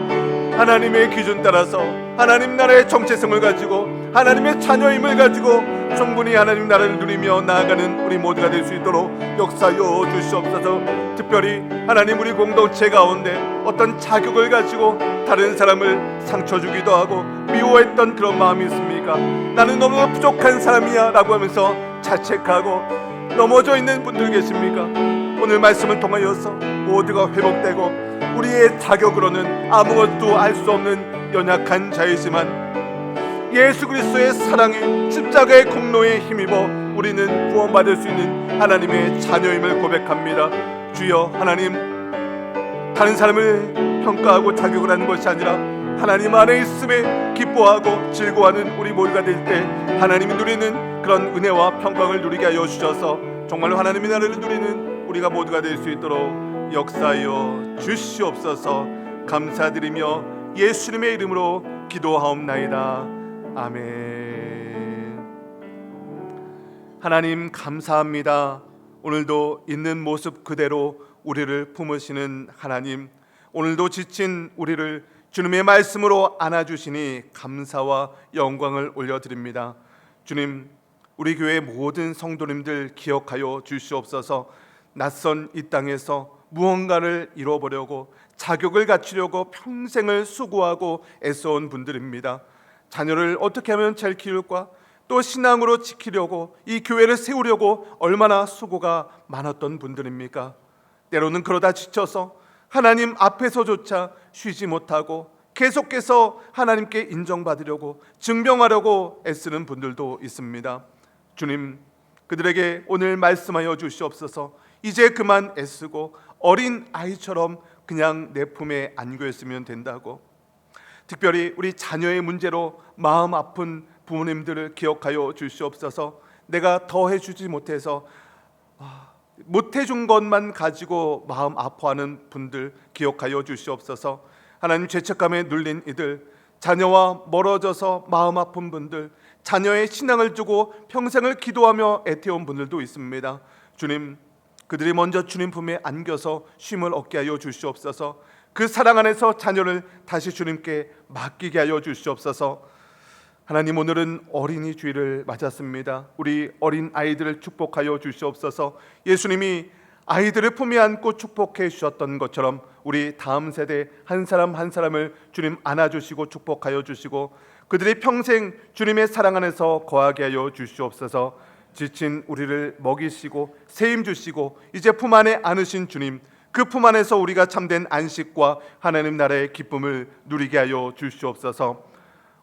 하나님의 기준 따라서 하나님 나라의 정체성을 가지고 하나님의 자녀임을 가지고 충분히 하나님 나라를 누리며 나아가는 우리 모두가 될 수 있도록 역사하여 주시옵소서. 특별히 하나님 우리 공동체 가운데 어떤 자격을 가지고 다른 사람을 상처 주기도 하고 미워했던 그런 마음이 있습니까? 나는 너무 부족한 사람이야 라고 하면서 자책하고 넘어져 있는 분들 계십니까? 오늘 말씀을 통하여서 모두가 회복되고 우리의 자격으로는 아무것도 알 수 없는 연약한 자이지만 예수 그리스도의 사랑이 십자가의 공로에 힘입어 우리는 구원받을 수 있는 하나님의 자녀임을 고백합니다. 주여, 하나님 다른 사람을 평가하고 자격을 하는 것이 아니라 하나님 안에 있음에 기뻐하고 즐거워하는 우리 모두가 될 때 하나님이 누리는 그런 은혜와 평강을 누리게 하여 주셔서 정말로 하나님의 나라를 누리는 우리가 모두가 될 수 있도록 역사하여 주시옵소서. 감사드리며 예수님의 이름으로 기도하옵나이다. 아멘. 하나님 감사합니다. 오늘도 있는 모습 그대로 우리를 품으시는 하나님, 오늘도 지친 우리를 주님의 말씀으로 안아주시니 감사와 영광을 올려드립니다. 주님, 우리 교회 모든 성도님들 기억하여 주시옵소서. 낯선 이 땅에서 무언가를 이뤄보려고 자격을 갖추려고 평생을 수고하고 애써온 분들입니다. 자녀를 어떻게 하면 잘 키울까? 또 신앙으로 지키려고 이 교회를 세우려고 얼마나 수고가 많았던 분들입니까? 때로는 그러다 지쳐서 하나님 앞에서조차 쉬지 못하고 계속해서 하나님께 인정받으려고 증명하려고 애쓰는 분들도 있습니다. 주님, 그들에게 오늘 말씀하여 주시옵소서. 이제 그만 애쓰고 어린 아이처럼 그냥 내 품에 안겨있으면 된다고. 특별히 우리 자녀의 문제로 마음 아픈 부모님들을 기억하여 주시옵소서. 내가 더 해주지 못해서 못해준 것만 가지고 마음 아파하는 분들 기억하여 주시옵소서. 하나님, 죄책감에 눌린 이들, 자녀와 멀어져서 마음 아픈 분들, 자녀의 신앙을 두고 평생을 기도하며 애태운 분들도 있습니다. 주님, 그들이 먼저 주님 품에 안겨서 쉼을 얻게 하여 주시옵소서. 그 사랑 안에서 자녀를 다시 주님께 맡기게 하여 주시옵소서. 하나님, 오늘은 어린이 주일을 맞았습니다. 우리 어린 아이들을 축복하여 주시옵소서. 예수님이 아이들을 품에 안고 축복해 주셨던 것처럼 우리 다음 세대 한 사람 한 사람을 주님 안아주시고 축복하여 주시고 그들이 평생 주님의 사랑 안에서 거하게 하여 주시옵소서. 지친 우리를 먹이시고 세임 주시고 이제 품 안에 안으신 주님, 그 품 안에서 우리가 참된 안식과 하나님 나라의 기쁨을 누리게 하여 주시옵소서.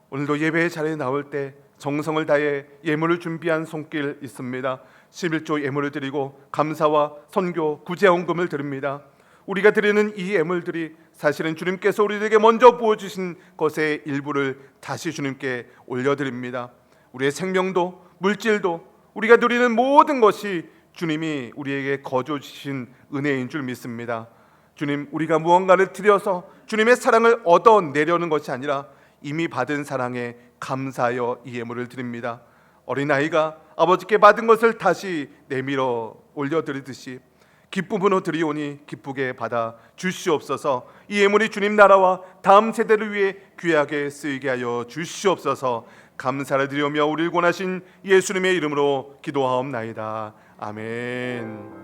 오늘도 예배의 자리에 나올 때 정성을 다해 예물을 준비한 손길 있습니다. 11조 예물을 드리고 감사와 선교 구제헌금을 드립니다. 우리가 드리는 이 예물들이 사실은 주님께서 우리에게 먼저 부어주신 것의 일부를 다시 주님께 올려드립니다. 우리의 생명도 물질도 우리가 누리는 모든 것이 주님이 우리에게 거저 주신 은혜인 줄 믿습니다. 주님, 우리가 무언가를 드려서 주님의 사랑을 얻어내려는 것이 아니라 이미 받은 사랑에 감사하여 이 예물을 드립니다. 어린아이가 아버지께 받은 것을 다시 내밀어 올려드리듯이 기쁨으로 드리오니 기쁘게 받아 주시옵소서. 이 예물이 주님 나라와 다음 세대를 위해 귀하게 쓰이게 하여 주시옵소서. 감사를 드리며 우리를 권하신 예수님의 이름으로 기도하옵나이다. 아멘.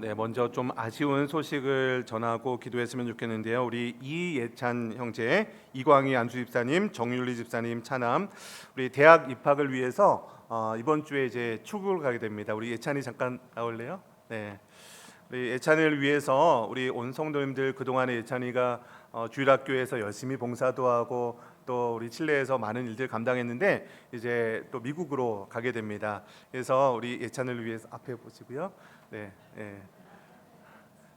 네, 먼저 좀 아쉬운 소식을 전하고 기도했으면 좋겠는데요. 우리 이예찬 형제, 이광희 안수 집사님, 정윤리 집사님 차남, 우리 대학 입학을 위해서 이번 주에 이제 출국을 가게 됩니다. 우리 예찬이 잠깐 나올래요? 네, 우리 예찬이를 위해서 우리 온 성도님들 그동안에 예찬이가 주일학교에서 열심히 봉사도 하고 또 우리 칠레에서 많은 일들 감당했는데 이제 또 미국으로 가게 됩니다. 그래서 우리 예찬이를 위해서 앞에 보시고요. 네, 네.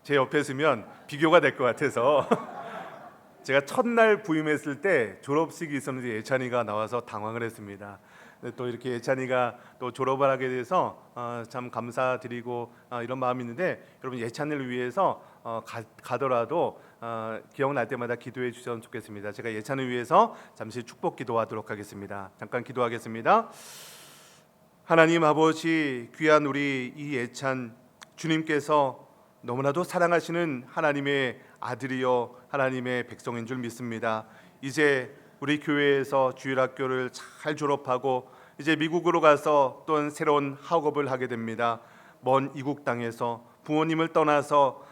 제 옆에 서면 비교가 될 것 같아서 제가 첫날 부임했을 때 졸업식이 있었는데 예찬이가 나와서 당황을 했습니다. 또 이렇게 예찬이가 또 졸업을 하게 돼서 참 감사드리고 이런 마음이 있는데 여러분 예찬이를 위해서 가더라도 기억날 때마다 기도해 주셨으면 좋겠습니다. 제가 예찬이를 위해서 잠시 축복 기도하도록 하겠습니다. 잠깐 기도하겠습니다. 하나님 아버지, 귀한 우리 이 예찬 주님께서 너무나도 사랑하시는 하나님의 아들이요 하나님의 백성인 줄 믿습니다. 이제 우리 교회에서 주일학교를 잘 졸업하고 이제 미국으로 가서 또 새로운 학업을 하게 됩니다. 먼 이국 땅에서 부모님을 떠나서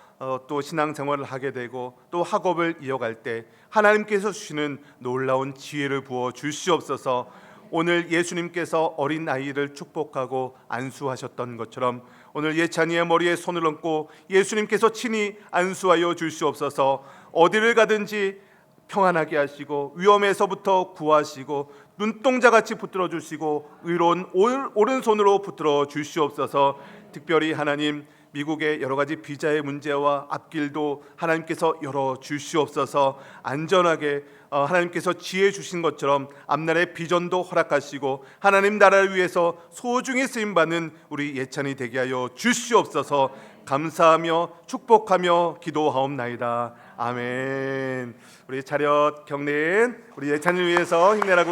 또 신앙생활을 하게 되고 또 학업을 이어갈 때 하나님께서 주시는 놀라운 지혜를 부어 주시옵소서. 오늘 예수님께서 어린 아이를 축복하고 안수하셨던 것처럼 오늘 예찬이의 머리에 손을 얹고 예수님께서 친히 안수하여 주시옵소서. 어디를 가든지 평안하게 하시고 위험에서부터 구하시고 눈동자같이 붙들어 주시고 의로운 오른손으로 붙들어 주시옵소서. 특별히 하나님 미국의 여러 가지 비자의 문제와 앞길도 하나님께서 열어 주시옵소서. 안전하게 하나님께서 지혜 주신 것처럼 앞날의 비전도 허락하시고 하나님 나라를 위해서 소중히 쓰임 받는 우리 예찬이 되게 하여 주시옵소서. 감사하며 축복하며 기도하옵나이다. 아멘. 우리 차렷 경례인 우리 예찬이를 위해서 힘내라고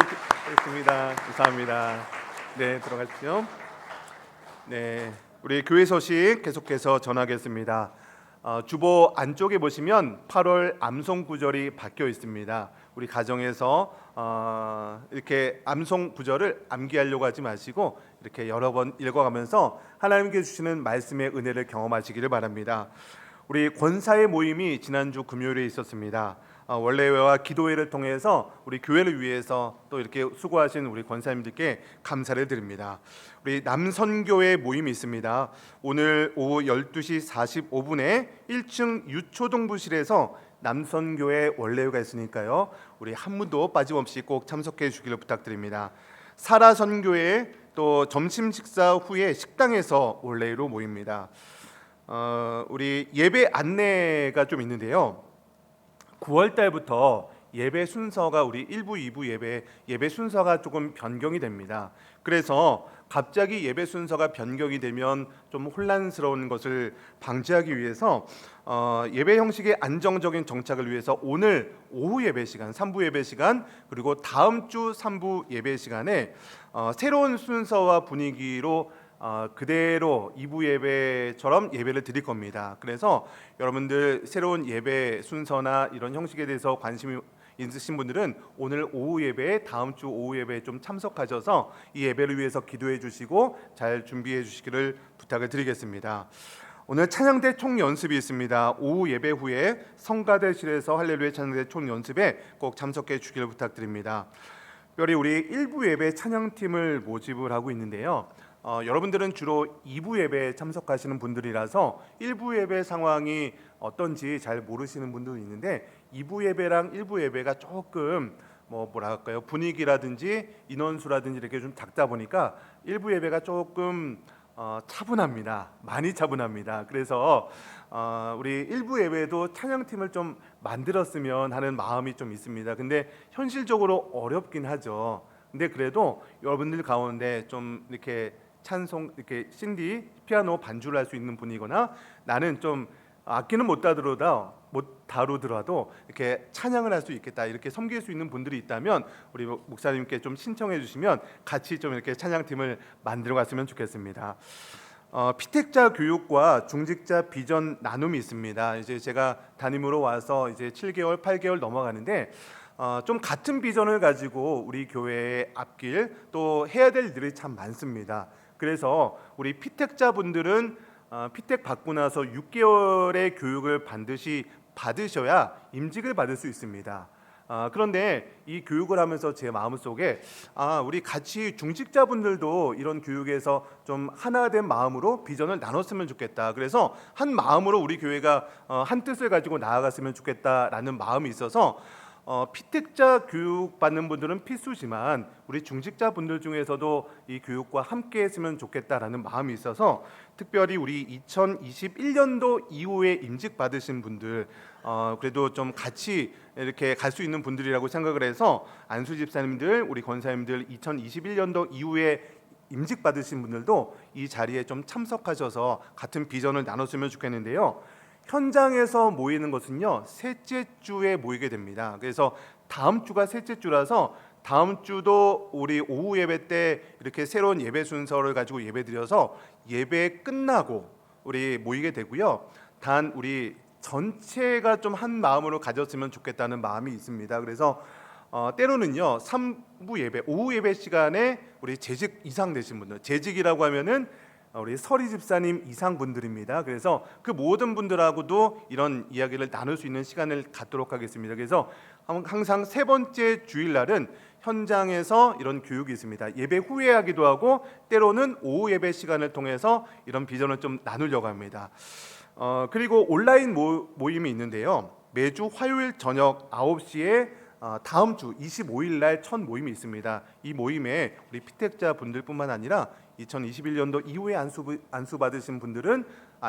했습니다. 감사합니다. 네, 들어가시죠. 네, 우리 교회 소식 계속해서 전하겠습니다. 주보 안쪽에 보시면 8월 암송 구절이 박혀 있습니다. 우리 가정에서 이렇게 암송 구절을 암기하려고 하지 마시고 이렇게 여러 번 읽어가면서 하나님께 주시는 말씀의 은혜를 경험하시기를 바랍니다. 우리 권사의 모임이 지난주 금요일에 있었습니다. 원래회와 기도회를 통해서 우리 교회를 위해서 또 이렇게 수고하신 우리 권사님들께 감사를 드립니다. 우리 남선교회 모임이 있습니다. 오늘 오후 12시 45분에 1층 유초동부실에서 남선교회 원래회가 있으니까요. 우리 한 분도 빠짐없이 꼭 참석해 주기를 부탁드립니다. 사라선교회 또 점심 식사 후에 식당에서 원래회로 모입니다. 우리 예배 안내가 좀 있는데요. 9월 달부터 예배 순서가 우리 1부, 2부 예배 순서가 조금 변경이 됩니다. 그래서 갑자기 예배 순서가 변경이 되면 좀 혼란스러운 것을 방지하기 위해서 예배 형식의 안정적인 정착을 위해서 오늘 오후 예배 시간, 3부 예배 시간 그리고 다음 주 3부 예배 시간에 새로운 순서와 분위기로 그대로 2부 예배처럼 예배를 드릴 겁니다. 그래서 여러분들 새로운 예배 순서나 이런 형식에 대해서 관심이 있으신 분들은 오늘 오후 예배에 다음 주 오후 예배에 좀 참석하셔서 이 예배를 위해서 기도해 주시고 잘 준비해 주시기를 부탁을 드리겠습니다. 오늘 찬양대 총연습이 있습니다. 오후 예배 후에 성가대실에서 할렐루야 찬양대 총연습에 꼭 참석해 주시기를 부탁드립니다. 특별히 우리 1부 예배 찬양팀을 모집을 하고 있는데요. 여러분들은 주로 2부 예배에 참석하시는 분들이라서 1부 예배 상황이 어떤지 잘 모르시는 분도 있는데 2부 예배랑 1부 예배가 조금 뭐랄까요 분위기라든지 인원수라든지 이렇게 좀 작다 보니까 1부 예배가 조금 차분합니다. 많이 차분합니다. 그래서 우리 1부 예배도 찬양팀을 좀 만들었으면 하는 마음이 좀 있습니다. 근데 현실적으로 어렵긴 하죠. 근데 그래도 여러분들 가운데 좀 이렇게 찬송 이렇게 신디 피아노 반주를 할 수 있는 분이거나 나는 좀 악기는 못 다루더라도 이렇게 찬양을 할 수 있겠다 이렇게 섬길 수 있는 분들이 있다면 우리 목사님께 좀 신청해 주시면 같이 좀 이렇게 찬양팀을 만들어 갔으면 좋겠습니다. 피택자 교육과 중직자 비전 나눔이 있습니다. 이제 제가 담임으로 와서 이제 7개월, 8개월 넘어가는데 좀 같은 비전을 가지고 우리 교회의 앞길 또 해야 될 일들이 참 많습니다. 그래서 우리 피택자분들은 피택 받고 나서 6개월의 교육을 반드시 받으셔야 임직을 받을 수 있습니다. 그런데 이 교육을 하면서 제 마음속에 우리 같이 중직자분들도 이런 교육에서 좀 하나된 마음으로 비전을 나눴으면 좋겠다. 그래서 한 마음으로 우리 교회가 한 뜻을 가지고 나아갔으면 좋겠다라는 마음이 있어서 피택자 교육 받는 분들은 필수지만 우리 중직자 분들 중에서도 이 교육과 함께 했으면 좋겠다라는 마음이 있어서 특별히 우리 2021년도 이후에 임직 받으신 분들 그래도 좀 같이 이렇게 갈 수 있는 분들이라고 생각을 해서 안수 집사님들, 우리 권사님들 2021년도 이후에 임직 받으신 분들도 이 자리에 좀 참석하셔서 같은 비전을 나눴으면 좋겠는데요. 현장에서 모이는 것은요, 셋째 주에 모이게 됩니다. 그래서 다음 주가 셋째 주라서 다음 주도 우리 오후 예배 때 이렇게 새로운 예배 순서를 가지고 예배드려서 예배 끝나고 우리 모이게 되고요. 단 우리 전체가 좀 한 마음으로 가졌으면 좋겠다는 마음이 있습니다. 그래서 때로는요, 3부 예배, 오후 예배 시간에 우리 재직 이상 되신 분들, 재직이라고 하면은 우리 서리 집사님 이상 분들입니다. 그래서 그 모든 분들하고도 이런 이야기를 나눌 수 있는 시간을 갖도록 하겠습니다. 그래서 항상 세 번째 주일날은 현장에서 이런 교육이 있습니다. 예배 후에 하기도 하고 때로는 오후 예배 시간을 통해서 이런 비전을 좀 나누려고 합니다. 그리고 온라인 모임이 있는데요. 매주 화요일 저녁 9시에 다음 주 25일 날 첫 모임이 있습니다. 이 모임에 우리 피택자 분들뿐만 아니라 2021년도 이후에 안수 받으신 분들은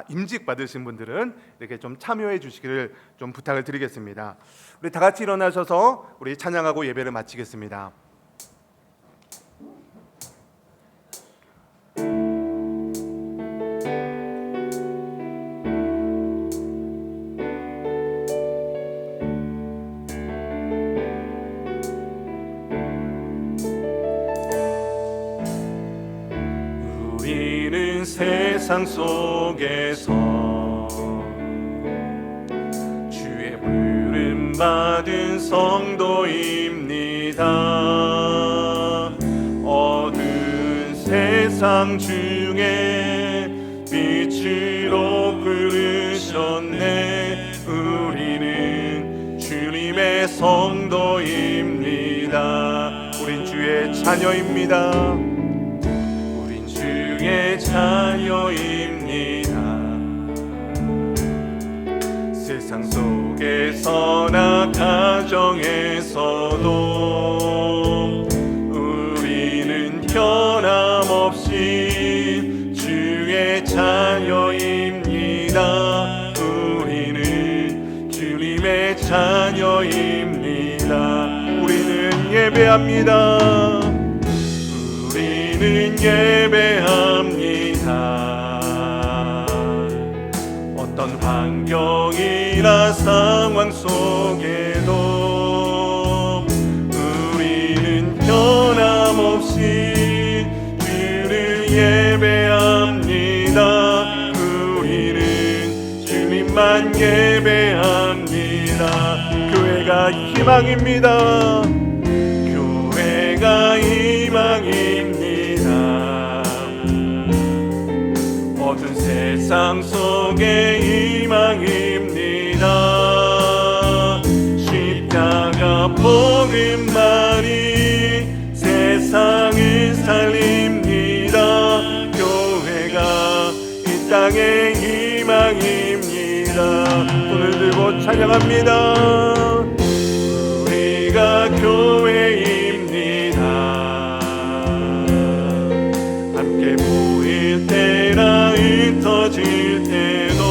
임직 받으신 분들은 이렇게 좀 참여해 주시기를 좀 부탁을 드리겠습니다. 우리 다 같이 일어나셔서 우리 찬양하고 예배를 마치겠습니다. 우리는 세상 속에서 주의 부름 받은 성도입니다. 어두운 세상 중에 빛으로 부르셨네. 우리는 주님의 성도입니다. 우린 주의 자녀입니다. 주의 자녀입니다. 세상 속에서나 가정에서도 우리는 변함없이 주의 자녀입니다. 우리는 주님의 자녀입니다. 우리는 예배합니다. 우리는 예배합니다. 어떤 환경이나 상황 속에도 우리는 변함없이 주를 예배합니다. 우리는 주님만 예배합니다. 교회가 희망입니다. 교회가 희망입니다. 어두운 세상 속에 희망입니다. 십자가 복음만이 세상을 살립니다. 교회가 이 땅의 희망입니다. 손을 들고 찬양합니다. 우리가 교회입니다. 함께 모일 때나 흩어질 때도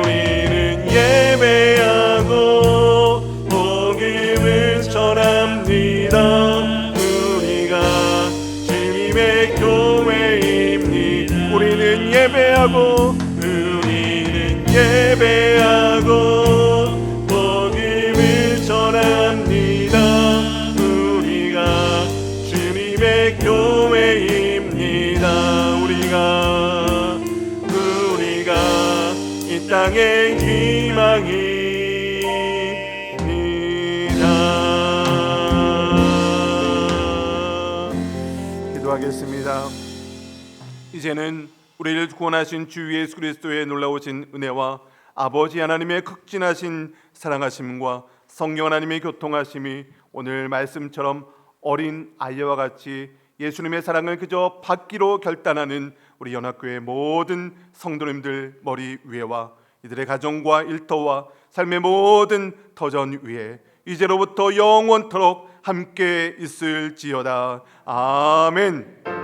우리는 예배하고 복음을 전합니다. 우리가 주님의 교회입니다. 우리는 예배하고 복음을 전합니다. 우리가 주님의 교회입니다. 우리가 이 땅의 희망입니다. 기도하겠습니다. 이제는 우리를 구원하신 주 예수 그리스도의 놀라우신 은혜와 아버지 하나님의 극진하신 사랑하심과 성령 하나님의 교통하심이 오늘 말씀처럼 어린 아이와 같이 예수님의 사랑을 그저 받기로 결단하는 우리 연합교회 모든 성도님들 머리 위에와 이들의 가정과 일터와 삶의 모든 터전 위에 이제로부터 영원토록 함께 있을지어다. 아멘.